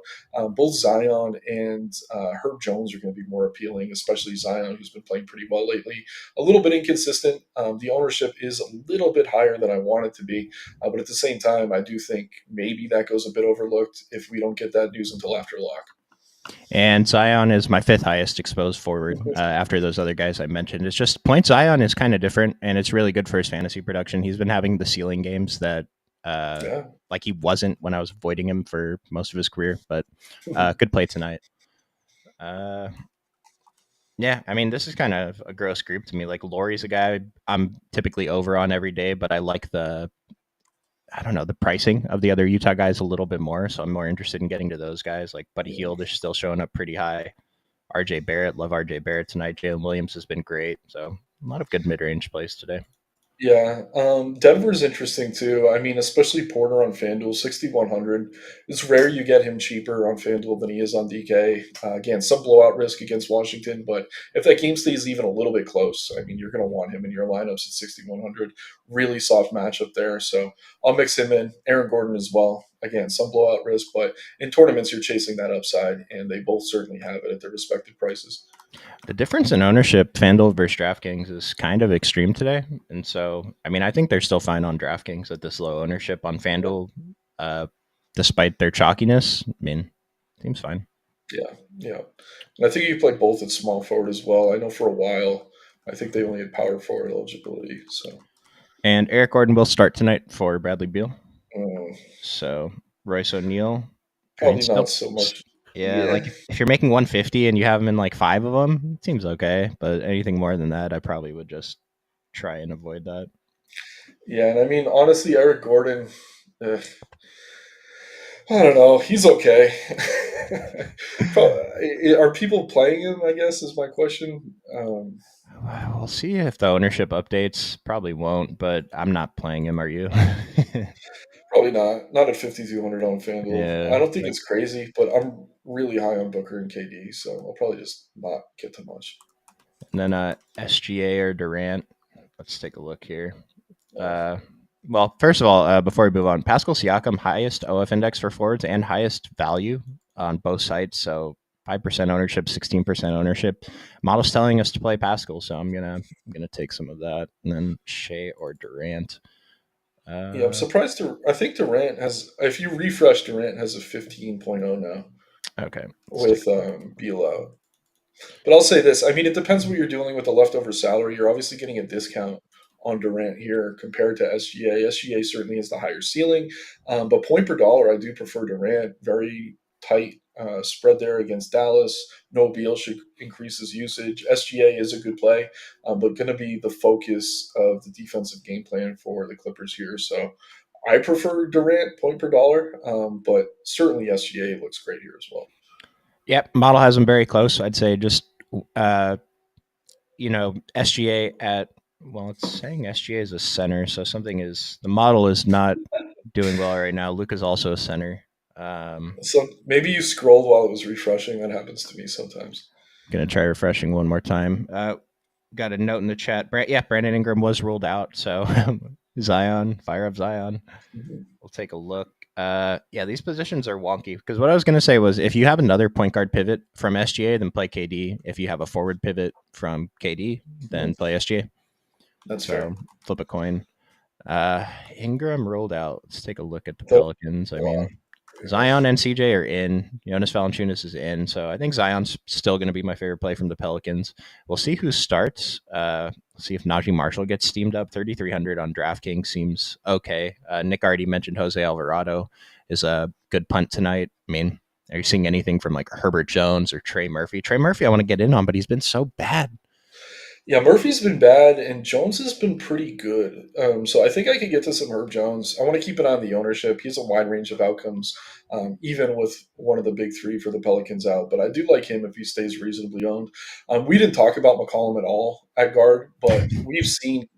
[SPEAKER 2] both Zion and Herb Jones are going to be more appealing, especially Zion, who's been playing pretty well lately. A little bit inconsistent. The ownership is a little bit higher than I want it to be. But at the same time, I do think maybe that goes a bit overlooked if we don't get that news until after lock.
[SPEAKER 1] And Zion is my fifth highest exposed forward after those other guys I mentioned. It's just point Zion is kind of different, and it's really good for his fantasy production. He's been having the ceiling games that
[SPEAKER 2] Yeah.
[SPEAKER 1] like he wasn't when I was avoiding him for most of his career, but good play tonight. Uh, yeah, I mean, this is kind of a gross group to me. Like Laurie's a guy I'm typically over on every day, but I like I don't know, the pricing of the other Utah guys a little bit more. So I'm more interested in getting to those guys. Like Buddy
[SPEAKER 2] Yeah.
[SPEAKER 1] Hield is still showing up pretty high. RJ Barrett, love RJ Barrett tonight. Jalen Williams has been great. So a lot of good mid range plays today.
[SPEAKER 2] Yeah, Denver's interesting too. I mean, especially Porter on FanDuel, 6,100. It's rare you get him cheaper on FanDuel than he is on DK. Again, some blowout risk against Washington, but if that game stays even a little bit close, I mean, you're going to want him in your lineups at 6,100. Really soft matchup there. So I'll mix him in. Aaron Gordon as well. Again, some blowout risk, but in tournaments, you're chasing that upside, and they both certainly have it at their respective prices.
[SPEAKER 1] The difference in ownership, FanDuel versus DraftKings, is kind of extreme today. And so, I mean, I think they're still fine on DraftKings at this low ownership on FanDuel, uh, despite their chalkiness. I mean, seems fine.
[SPEAKER 2] Yeah, yeah. And I think you play both at small forward as well. I know for a while, I think they only had power forward eligibility. So
[SPEAKER 1] And Eric Gordon will start tonight for Bradley Beal.
[SPEAKER 2] um,
[SPEAKER 1] So Royce O'Neal, I mean,
[SPEAKER 2] probably not so much.
[SPEAKER 1] yeah,
[SPEAKER 2] Yeah,
[SPEAKER 1] like if you're making 150 and you have him in like five of them, it seems okay. But anything more than that, I probably would just try and avoid that.
[SPEAKER 2] yeah. And I mean, honestly, Eric Gordon, uh, I don't know. He's okay. Are people playing him? I guess is my question.
[SPEAKER 1] We'll see if the ownership updates. Probably won't, but I'm not playing him. Are you?
[SPEAKER 2] Probably not. Not at 5,200 on FanDuel.
[SPEAKER 1] Yeah,
[SPEAKER 2] I don't think
[SPEAKER 1] like,
[SPEAKER 2] it's crazy, but I'm really high on Booker and KD, so I'll probably just not get too much.
[SPEAKER 1] and then SGA or Durant. Let's take a look here.
[SPEAKER 2] Yeah.
[SPEAKER 1] Uh, well, first of all, before we move on, Pascal Siakam highest OF index for forwards and highest value on both sites. So 5% ownership, 16% ownership. Model's telling us to play Pascal, so I'm gonna take some of that, and then Shea or Durant.
[SPEAKER 2] Yeah, I'm
[SPEAKER 1] Uh,
[SPEAKER 2] surprised. I think Durant has, if you refresh, Durant has a 15.0 now
[SPEAKER 1] okay, let's take
[SPEAKER 2] with
[SPEAKER 1] a look.
[SPEAKER 2] Beal out. But I'll say this. I mean, it depends what you're dealing with the leftover salary. You're obviously getting a discount on Durant here compared to SGA. SGA certainly has the higher ceiling, but point per dollar, I do prefer Durant. Very tight spread there against Dallas. No Beal should increase his usage. SGA is a good play, but going to be the focus of the defensive game plan for the Clippers here. So I prefer Durant point per dollar, but certainly SGA looks great here as well.
[SPEAKER 1] Yep, model has them very close. I'd say just uh, SGA at well, it's saying SGA is a center, so something is the model is not doing well right now. Luke is also a center.
[SPEAKER 2] So maybe you scrolled while it was refreshing. That happens to me sometimes.
[SPEAKER 1] Gonna try refreshing one more time. Got a note in the chat. Brandon Ingram was ruled out, so Zion, fire up Zion.
[SPEAKER 2] Mhm.
[SPEAKER 1] We'll take a look. Yeah, these positions are wonky because what I was going to say was if you have another point guard pivot from SGA, then play KD. If you have a forward pivot from KD, then play SGA.
[SPEAKER 2] That's fair.
[SPEAKER 1] So flip a coin. Ingram rolled out. Let's take a look at the
[SPEAKER 2] So,
[SPEAKER 1] Pelicans. I mean, Zion and CJ are in. Jonas Valanciunas is in. So I think Zion's still going to be my favorite play from the Pelicans. We'll see who starts. See if Najee Marshall gets steamed up. 3,300 on DraftKings seems okay. Nick already mentioned Jose Alvarado is a good punt tonight. I mean, are you seeing anything from like Herbert Jones or Trey Murphy? Trey Murphy, I want to get in on, but he's been so bad.
[SPEAKER 2] yeah, Murphy's been bad, and Jones has been pretty good. So I think I could get to some Herb Jones. I want to keep it on the ownership. He has a wide range of outcomes, even with one of the big three for the Pelicans out. But I do like him if he stays reasonably owned. We didn't talk about McCollum at all at guard, but we've seen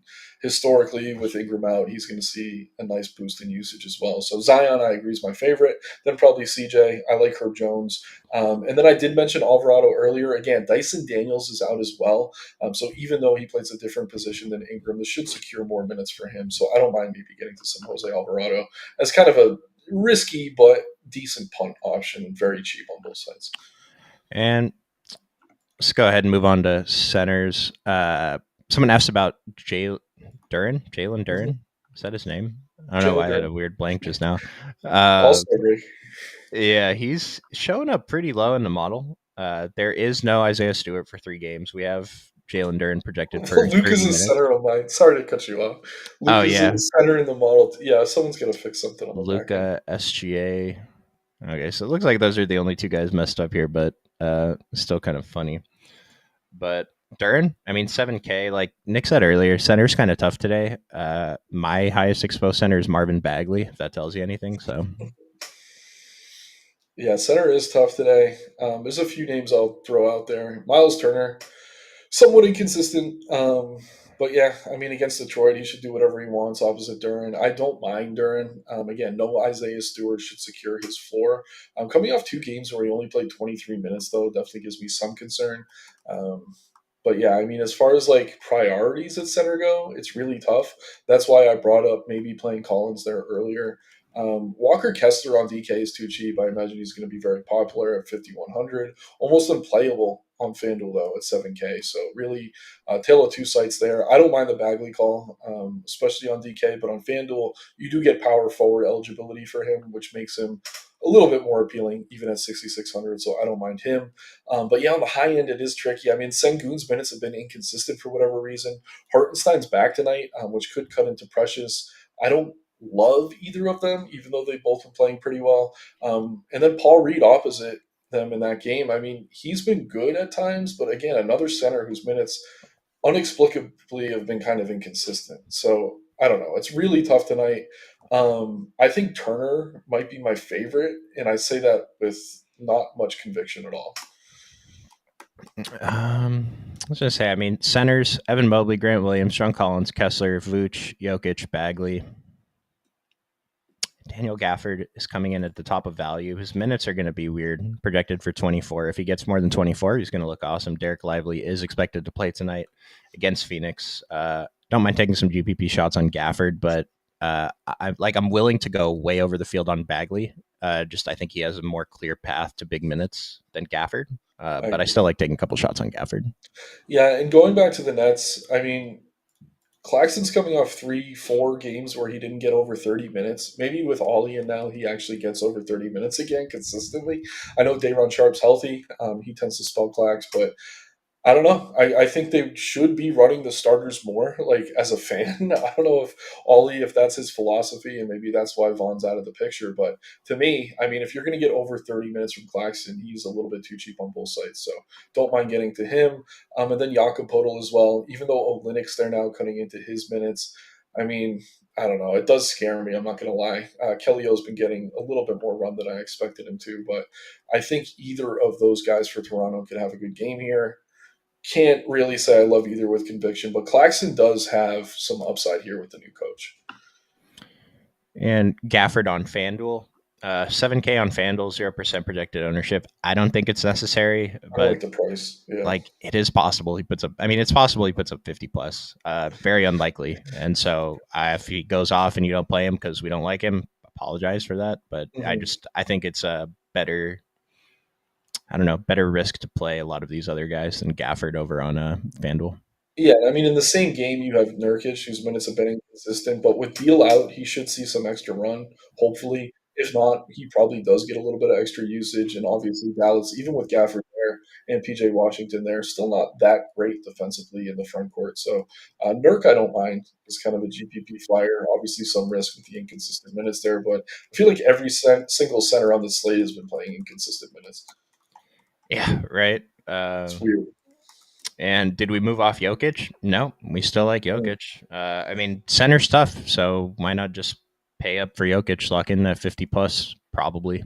[SPEAKER 2] historically with Ingram out, he's going to see a nice boost in usage as well. So Zion, I agree, is my favorite. Then probably CJ. I like Herb Jones. And then I did mention Alvarado earlier. Again, Dyson Daniels is out as well. So even though he plays a different position than Ingram, this should secure more minutes for him. So I don't mind maybe getting to some Jose Alvarado as kind of a risky but decent punt option, very cheap on both sides.
[SPEAKER 1] And let's go ahead and move on to centers. Someone asked about Jalen Duren. Is that his name? I don't know why I had a weird blank just now.
[SPEAKER 2] Also agree.
[SPEAKER 1] Yeah, he's showing up pretty low in the model. There is no Isaiah Stewart for 3 games. We have Jalen Duren projected for
[SPEAKER 2] Luke
[SPEAKER 1] 30
[SPEAKER 2] is the
[SPEAKER 1] minutes.
[SPEAKER 2] center of mine. Sorry to cut you off. Luke is
[SPEAKER 1] yeah.
[SPEAKER 2] the center in the model. Yeah, someone's gonna fix something on the back end.
[SPEAKER 1] Luka, SGA. Okay, so it looks like those are the only 2 guys messed up here, but still kind of funny. But Duren, I mean, 7K, like Nick said earlier, center's kind of tough today. My highest exposed center is Marvin Bagley, if that tells you anything. So,
[SPEAKER 2] Yeah, center is tough today. There's a few names I'll throw out there. Miles Turner, somewhat inconsistent. But yeah, I mean, against Detroit, he should do whatever he wants opposite Duren. I don't mind Duren. Again, no Isaiah Stewart should secure his floor. Coming off 2 games where he only played 23 minutes, though, definitely gives me some concern. Um, but yeah, I mean, as far as like priorities at center go, it's really tough. That's why I brought up maybe playing Collins there earlier. Walker Kessler on DK is too cheap. I imagine he's going to be very popular at 5,100. Almost unplayable on FanDuel though at 7K. So really, tale of two sites there. I don't mind the Bagley call, especially on DK, but on FanDuel you do get power forward eligibility for him, which makes him a little bit more appealing even at 6,600. So I don't mind him. But yeah, on the high end it is tricky. I mean, Sengun's minutes have been inconsistent for whatever reason. Hartenstein's back tonight, which could cut into Precious. I don't love either of them, even though they both been playing pretty well. And then Paul Reed opposite them in that game. I mean, he's been good at times, but again, another center whose minutes inexplicably have been kind of inconsistent. So I don't know. It's really tough tonight. I think Turner might be my favorite, and I say that with not much conviction at all.
[SPEAKER 1] let's just say, I mean, centers, Evan Mobley, Grant Williams, John Collins, Kessler, Vooch, Jokic, Bagley. Daniel Gafford is coming in at the top of value. His minutes are going to be weird, projected for 24. If he gets more than 24, he's going to look awesome. Derek Lively is expected to play tonight against Phoenix. Don't mind taking some GPP shots on Gafford, but I'm willing to go way over the field on Bagley. I think he has a more clear path to big minutes than Gafford. But I still like taking a couple shots on Gafford.
[SPEAKER 2] Yeah, and going back to the Nets, I mean, Claxton's coming off 3, 4 games where he didn't get over 30 minutes. Maybe with Ollie and now he actually gets over 30 minutes again consistently. I know Dayron Sharp's healthy. He tends to spell Clax, but I don't know. I think they should be running the starters more, like as a fan. I don't know if Ollie, if that's his philosophy, and maybe that's why Vaughn's out of the picture. But to me, I mean, if you're going to get over 30 minutes from Claxton, he's a little bit too cheap on both sides. So don't mind getting to him. And then Jakob Podol as well, even though Olynyk's there now cutting into his minutes. I mean, I don't know. It does scare me. I'm not going to lie. Kelly O's been getting a little bit more run than I expected him to, but I think either of those guys for Toronto could have a good game here. Can't really say I love either with conviction, but Claxton does have some upside here with the new coach.
[SPEAKER 1] And Gafford on FanDuel, 7K on FanDuel, 0% projected ownership. I don't think it's necessary, but
[SPEAKER 2] I like the price. Yeah.
[SPEAKER 1] like it is possible he puts up. I mean, it's possible he puts up 50 plus. Very unlikely. And so if he goes off and you don't play him because we don't like him, apologize for that, but
[SPEAKER 2] Mhm.
[SPEAKER 1] I think it's a better risk to play a lot of these other guys than Gafford over on FanDuel.
[SPEAKER 2] Yeah, I mean, in the same game, you have Nurkic, whose minutes have been inconsistent, but with Deal out, he should see some extra run, hopefully. If not, he probably does get a little bit of extra usage, and obviously Dallas, even with Gafford there and PJ Washington there, still not that great defensively in the front court. So Nurk, I don't mind. It's kind of a GPP flyer. Obviously, some risk with the inconsistent minutes there, but I feel like every single center on the slate has been playing inconsistent minutes.
[SPEAKER 1] Yeah, right.
[SPEAKER 2] It's weird.
[SPEAKER 1] And did we move off Jokic? No, we still like Jokic. I mean, center stuff. So why not just pay up for Jokic, lock in that 50 plus, probably.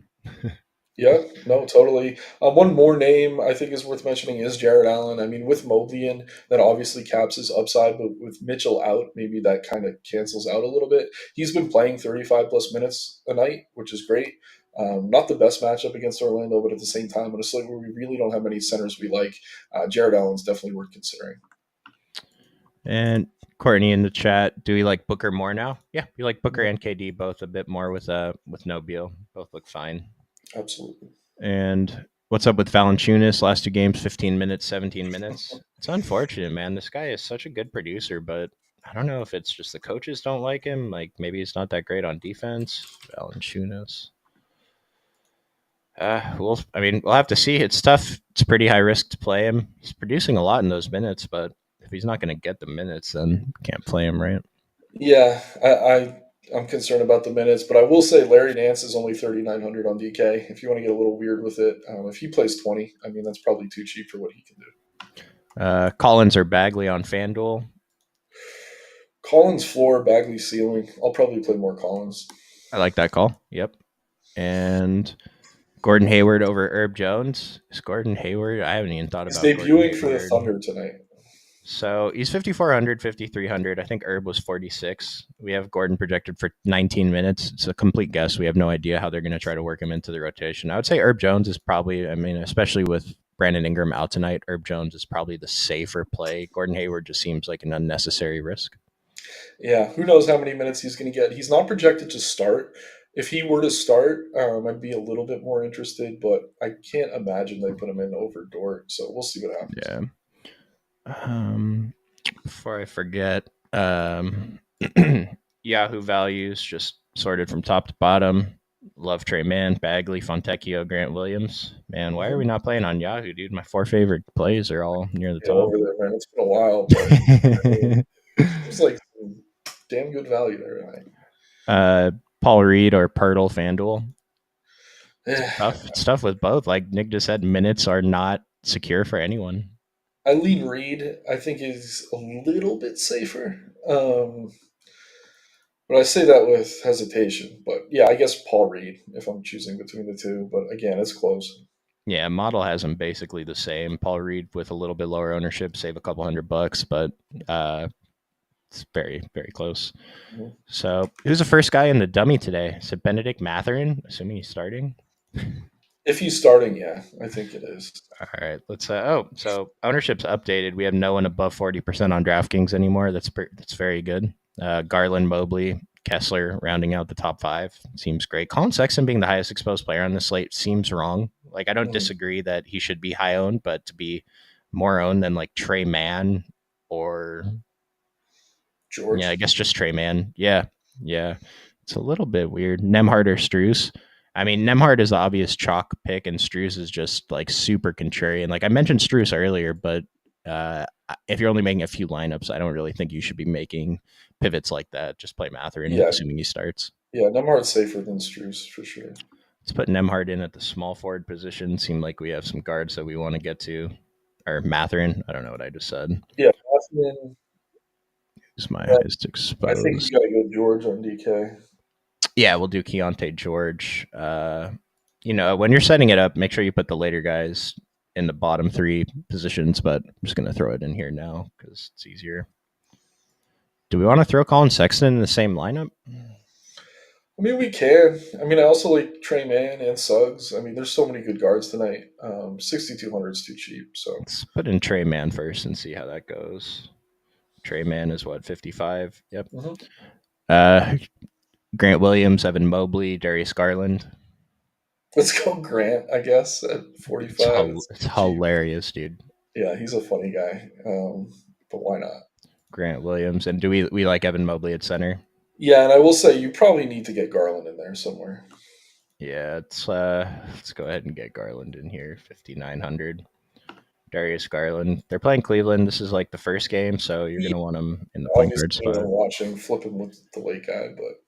[SPEAKER 2] Yeah, no, totally. One more name I think is worth mentioning is Jared Allen. I mean, with Mobley in, that obviously caps his upside, but with Mitchell out, maybe that kind of cancels out a little bit. He's been playing 35 plus minutes a night, which is great. Not the best matchup against Orlando, but at the same time, on a slate where we really don't have many centers we like, Jared Allen's definitely worth considering.
[SPEAKER 1] And Courtney in the chat, do we like Booker more now? Yeah, we like Booker
[SPEAKER 2] Mhm.
[SPEAKER 1] and KD both a bit more with no Beal. Both look fine.
[SPEAKER 2] Absolutely.
[SPEAKER 1] And what's up with Valanciunas? Last 2 games, 15 minutes, 17 minutes. It's unfortunate, man. This guy is such a good producer, but I don't know if it's just the coaches don't like him. Like maybe he's not that great on defense. Valanciunas. We'll have to see. It's tough. It's pretty high risk to play him. He's producing a lot in those minutes, but if he's not going to get the minutes, then can't play him, right?
[SPEAKER 2] Yeah, I'm concerned about the minutes, but I will say Larry Nance is only 3,900 on DK. If you want to get a little weird with it, if he plays 20, I mean that's probably too cheap for what he can do.
[SPEAKER 1] Collins or Bagley on FanDuel.
[SPEAKER 2] Collins floor, Bagley ceiling. I'll probably play more Collins.
[SPEAKER 1] I like that call. Yep. And Gordon Hayward over Herb Jones. Is Gordon Hayward? I haven't even thought
[SPEAKER 2] He's
[SPEAKER 1] about Gordon
[SPEAKER 2] debuting for the
[SPEAKER 1] Hayward.
[SPEAKER 2] Thunder tonight.
[SPEAKER 1] So he's 5,400, 5,300. I think Herb was 46. We have Gordon projected for 19 minutes. It's a complete guess. We have no idea how they're going to try to work him into the rotation. I would say Herb Jones is probably, I mean, especially with Brandon Ingram out tonight, Herb Jones is probably the safer play. Gordon Hayward just seems like an unnecessary risk.
[SPEAKER 2] Yeah, who knows how many minutes he's going to get. He's not projected to start. If he were to start, I'd be a little bit more interested, but I can't imagine they put him in over Dort. So we'll see what happens.
[SPEAKER 1] Yeah. Before I forget, Yahoo values just sorted from top to bottom. Love Trey Mann, Bagley, Fontecchio, Grant Williams. Man, why are we not playing on Yahoo, dude? My 4 favorite plays are all near the
[SPEAKER 2] Yeah,
[SPEAKER 1] top.
[SPEAKER 2] over there, man. It's been a while, but I mean, seems like some damn good value there tonight.
[SPEAKER 1] Paul Reed or Pirtle FanDuel.
[SPEAKER 2] Yeah,
[SPEAKER 1] It's tough with both. Like Nick just said, minutes are not secure for anyone.
[SPEAKER 2] I lean Reed. I think is a little bit safer. But I say that with hesitation. But yeah, I guess Paul Reed if I'm choosing between the two. But again, it's close.
[SPEAKER 1] Yeah, model has them basically the same. Paul Reed with a little bit lower ownership, save a couple $100, but it's very, very close.
[SPEAKER 2] Mhm.
[SPEAKER 1] So who's the first guy in the dummy today? Is it Benedict Mathurin? Assuming he's starting.
[SPEAKER 2] If he's starting, yeah, I think it is.
[SPEAKER 1] All right, let's. So ownership's updated. We have no one above 40% on DraftKings anymore. That's very good. Garland, Mobley, Kessler rounding out the top 5 seems great. Colin Sexton being the highest exposed player on the slate seems wrong. Like I don't
[SPEAKER 2] Mhm.
[SPEAKER 1] disagree that he should be high owned, but to be more owned than like Trey Mann or yeah, I
[SPEAKER 2] George.
[SPEAKER 1] guess just Trey Mann. Yeah, it's a little bit weird. Nemhard or Struess. I mean, Nemhard is the obvious chalk pick, and Struess is just like super contrarian. Like I mentioned Struess earlier, but if you're only making a few lineups, I don't really think you should be making pivots like that. Just play Mathurin,
[SPEAKER 2] Yeah,
[SPEAKER 1] assuming he starts.
[SPEAKER 2] yeah, Nemhard's safer than Struess for sure.
[SPEAKER 1] Let's put Nemhard in at the small forward position. Seem like we have some guards that we want to get to. Or Mathurin. I don't know what I just said.
[SPEAKER 2] Yeah, Hoffman.
[SPEAKER 1] Who's my
[SPEAKER 2] But
[SPEAKER 1] highest
[SPEAKER 2] I think
[SPEAKER 1] exposed?
[SPEAKER 2] you got to go George on DK.
[SPEAKER 1] Yeah, we'll do Keontae George. When you're setting it up, make sure you put the later guys in the bottom 3 positions, but I'm just going to throw it in here now because it's easier. Do we want to throw Colin Sexton in the same lineup?
[SPEAKER 2] I mean, we can. I mean, I also like Trey Mann and Suggs. I mean, there's so many good guards tonight. 6,200 is too cheap. So
[SPEAKER 1] Let's put in Trey Mann first and see how that goes. Trey Mann is what, 55? Yep.
[SPEAKER 2] Mhm.
[SPEAKER 1] Uh, Grant Williams, Evan Mobley, Darius Garland.
[SPEAKER 2] Let's go Grant, I guess, at 45.
[SPEAKER 1] It's
[SPEAKER 2] It's cheap.
[SPEAKER 1] hilarious, dude.
[SPEAKER 2] Yeah, he's a funny guy. But why not?
[SPEAKER 1] Grant Williams, and do we like Evan Mobley at center?
[SPEAKER 2] Yeah, and I will say you probably need to get Garland in there somewhere.
[SPEAKER 1] Yeah, let's go ahead and get Garland in here. 5,900. Darius Garland. They're playing Cleveland. This is like the first game, so you're
[SPEAKER 2] Yeah,
[SPEAKER 1] gonna want him in the point
[SPEAKER 2] obviously,
[SPEAKER 1] guard
[SPEAKER 2] I'm
[SPEAKER 1] spot.
[SPEAKER 2] watching, flipping with the late guy, but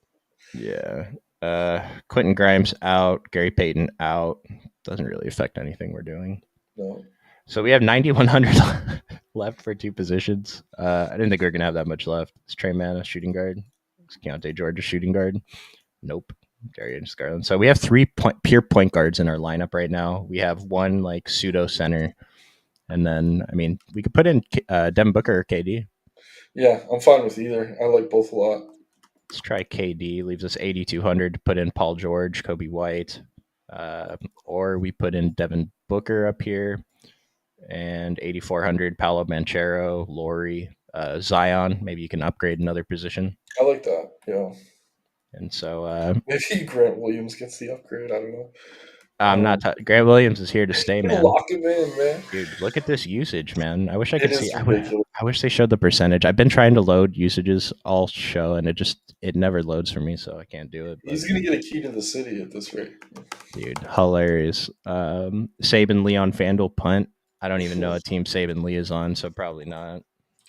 [SPEAKER 1] Yeah. Quentin Grimes out. Gary Payton out. Doesn't really affect anything we're doing.
[SPEAKER 2] no.
[SPEAKER 1] So we have 9,100 left for two positions. I didn't think we were gonna have that much left. Is Trey Mann a shooting guard? Is Keontae George a shooting guard? Nope. Darius Garland. So we have pure point guards in our lineup right now. We have one like pseudo center, and then I mean we could put in Devin Booker or KD.
[SPEAKER 2] Yeah, I'm fine with either. I like both a lot.
[SPEAKER 1] Let's try KD. Leaves us 8,200 to put in Paul George, Kobe White, or we put in Devin Booker up here, and 8,400 Paolo Banchero, Laurie, Zion. Maybe you can upgrade another position.
[SPEAKER 2] I like that. Yeah.
[SPEAKER 1] And so
[SPEAKER 2] Maybe Grant Williams gets the upgrade. I don't know.
[SPEAKER 1] I'm not. Grant Williams is here to stay, man.
[SPEAKER 2] Lock him in, man.
[SPEAKER 1] Dude, look at this usage, man. I wish I
[SPEAKER 2] It
[SPEAKER 1] could see.
[SPEAKER 2] is ridiculous.
[SPEAKER 1] I wish they showed the percentage. I've been trying to load usages all show, and it never loads for me, so I can't do it. But
[SPEAKER 2] He's gonna get a key to the city at this rate.
[SPEAKER 1] dude, hilarious. Saban Lee on FanDuel punt. I don't even know a team Saban Lee is on, so probably not.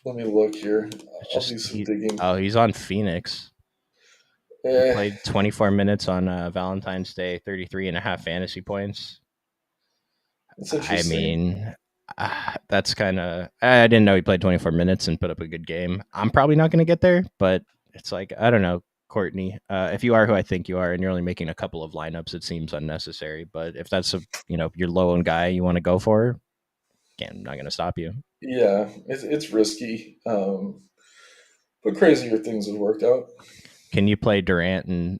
[SPEAKER 2] Let me look here.
[SPEAKER 1] It's
[SPEAKER 2] I'll do
[SPEAKER 1] just
[SPEAKER 2] some digging.
[SPEAKER 1] he's on Phoenix. He
[SPEAKER 2] Eh,
[SPEAKER 1] played 24 minutes on Valentine's Day, 33 and a half fantasy points.
[SPEAKER 2] it's
[SPEAKER 1] I
[SPEAKER 2] interesting.
[SPEAKER 1] mean, that's kind of. I didn't know he played 24 minutes and put up a good game. I'm probably not going to get there, but it's like, I don't know, Courtney. If you are who I think you are and you're only making a couple of lineups, it seems unnecessary. But if that's your low end guy you want to go for, again, I'm not going to stop you.
[SPEAKER 2] Yeah, it's risky. But crazier things have worked out.
[SPEAKER 1] Can you play Durant and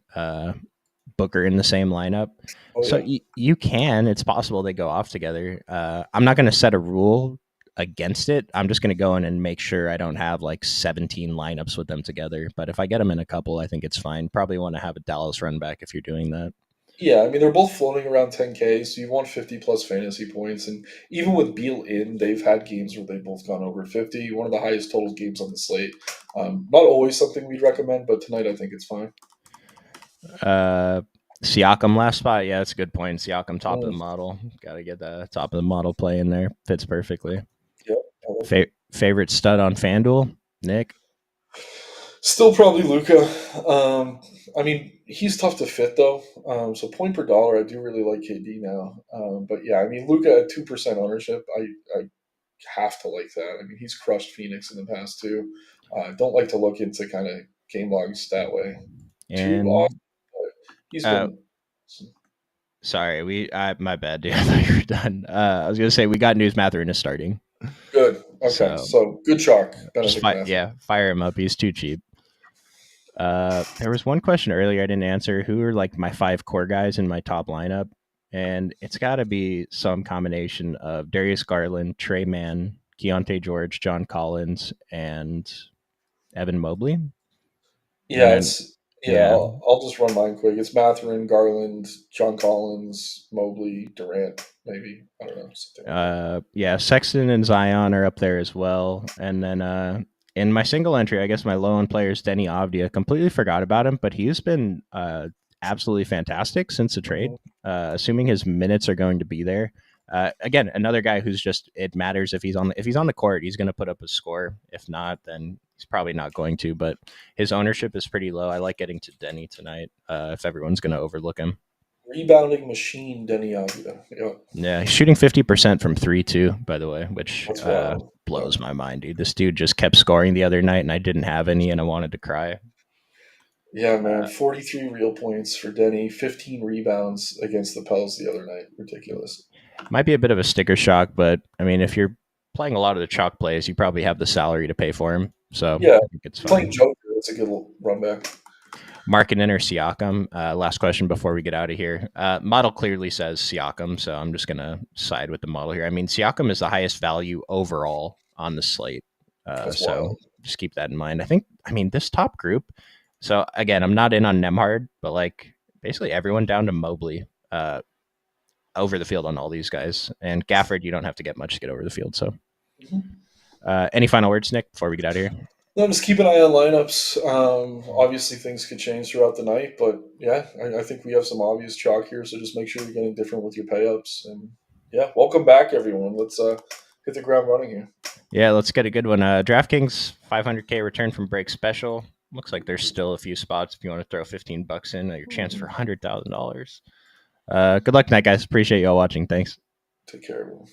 [SPEAKER 1] Booker in the same lineup?
[SPEAKER 2] Oh
[SPEAKER 1] So
[SPEAKER 2] yeah.
[SPEAKER 1] you can. It's possible they go off together. I'm not going to set a rule against it. I'm just going to go in and make sure I don't have like 17 lineups with them together. But if I get them in a couple, I think it's fine. Probably want to have a Dallas run back if you're doing that.
[SPEAKER 2] Yeah, I mean they're both floating around 10K, so you want 50 plus fantasy points, and even with Beal in, they've had games where they've both gone over 50. One of the highest total games on the slate. Not always something we'd recommend, but tonight I think it's fine.
[SPEAKER 1] Uh, Siakam last spot. Yeah, that's a good point. Siakam top of the
[SPEAKER 2] Mm,
[SPEAKER 1] model. Got to get the top of the model play in there. Fits perfectly.
[SPEAKER 2] yep, I like it.
[SPEAKER 1] Favorite stud on FanDuel? Nick?
[SPEAKER 2] Still probably Luca. I mean, he's tough to fit though. So point per dollar, I do really like KD now. But yeah, I mean Luca at 2% ownership, I have to like that. I mean, he's crushed Phoenix in the past too. Don't like to look into kind of game logs that way too often.
[SPEAKER 1] And
[SPEAKER 2] But he's
[SPEAKER 1] uh,
[SPEAKER 2] been
[SPEAKER 1] sorry, my bad, dude. I thought you were done. I was gonna say we got news. Mathurin is starting,
[SPEAKER 2] good. Okay,
[SPEAKER 1] so
[SPEAKER 2] so good chalk,
[SPEAKER 1] just
[SPEAKER 2] Benedict Matthew.
[SPEAKER 1] fire him up. He's too cheap. There was one question earlier I didn't answer. Who are like my five core guys in my top lineup? And it's got to be some combination of Darius Garland, Trey Mann, Keontae George, John Collins, and Evan Mobley. And
[SPEAKER 2] Yeah,
[SPEAKER 1] then,
[SPEAKER 2] it's yeah.
[SPEAKER 1] yeah,
[SPEAKER 2] I'll just run mine quick. It's Mathurin, Garland, John Collins, Mobley, Durant, maybe. I don't know, something like that.
[SPEAKER 1] yeah, Sexton and Zion are up there as well. And then in my single entry, I guess my low end player is Denny Avdia. Completely forgot about him, but he's been absolutely fantastic since the trade.
[SPEAKER 2] Mhm.
[SPEAKER 1] Assuming his minutes are going to be there. Again, another guy who's just it matters if he's on the court, he's going to put up a score. If not, then he's probably not going to. But his ownership is pretty low. I like getting to Denny tonight if everyone's going to overlook him.
[SPEAKER 2] Rebounding machine, Denny Avdia. Yeah,
[SPEAKER 1] Yeah, he's shooting 50% from 3 too, by the way, which
[SPEAKER 2] that's wild. Yeah.
[SPEAKER 1] blows my mind, dude. This dude just kept scoring the other night, and I didn't have any, and I wanted to cry.
[SPEAKER 2] Yeah, man.
[SPEAKER 1] Uh,
[SPEAKER 2] 43 real points for Denny, 15 rebounds against the Pels the other night. Ridiculous.
[SPEAKER 1] might be a bit of a sticker shock, but I mean, if you're playing a lot of the chalk plays, you probably have the salary to pay for him, so
[SPEAKER 2] Yeah,
[SPEAKER 1] I think it's
[SPEAKER 2] playing
[SPEAKER 1] fine.
[SPEAKER 2] Joker, that's a good little run back.
[SPEAKER 1] Marketing or Siakam? Last question before we get out of here. Model clearly says Siakam, so I'm just gonna side with the model here. I mean, Siakam is the highest value overall on the slate,
[SPEAKER 2] That's
[SPEAKER 1] so
[SPEAKER 2] wild.
[SPEAKER 1] just keep that in mind. I think. I mean, this top group. So again, I'm not in on Nemhard, but like basically everyone down to Mobley over the field on all these guys. And Gafford, you don't have to get much to get over the field. So any final words, Nick, before we get out of here?
[SPEAKER 2] No, just keep an eye on lineups. Obviously, things could change throughout the night, but yeah, I think we have some obvious chalk here. So just make sure you're getting different with your payups. And yeah, welcome back, everyone. Let's hit the ground running here.
[SPEAKER 1] Yeah, let's get a good one. DraftKings 500K return from break special. Looks like there's still a few spots if you want to throw $15 in. Your chance for $100,000. Good luck tonight, guys. Appreciate you all watching. Thanks.
[SPEAKER 2] Take care, everyone.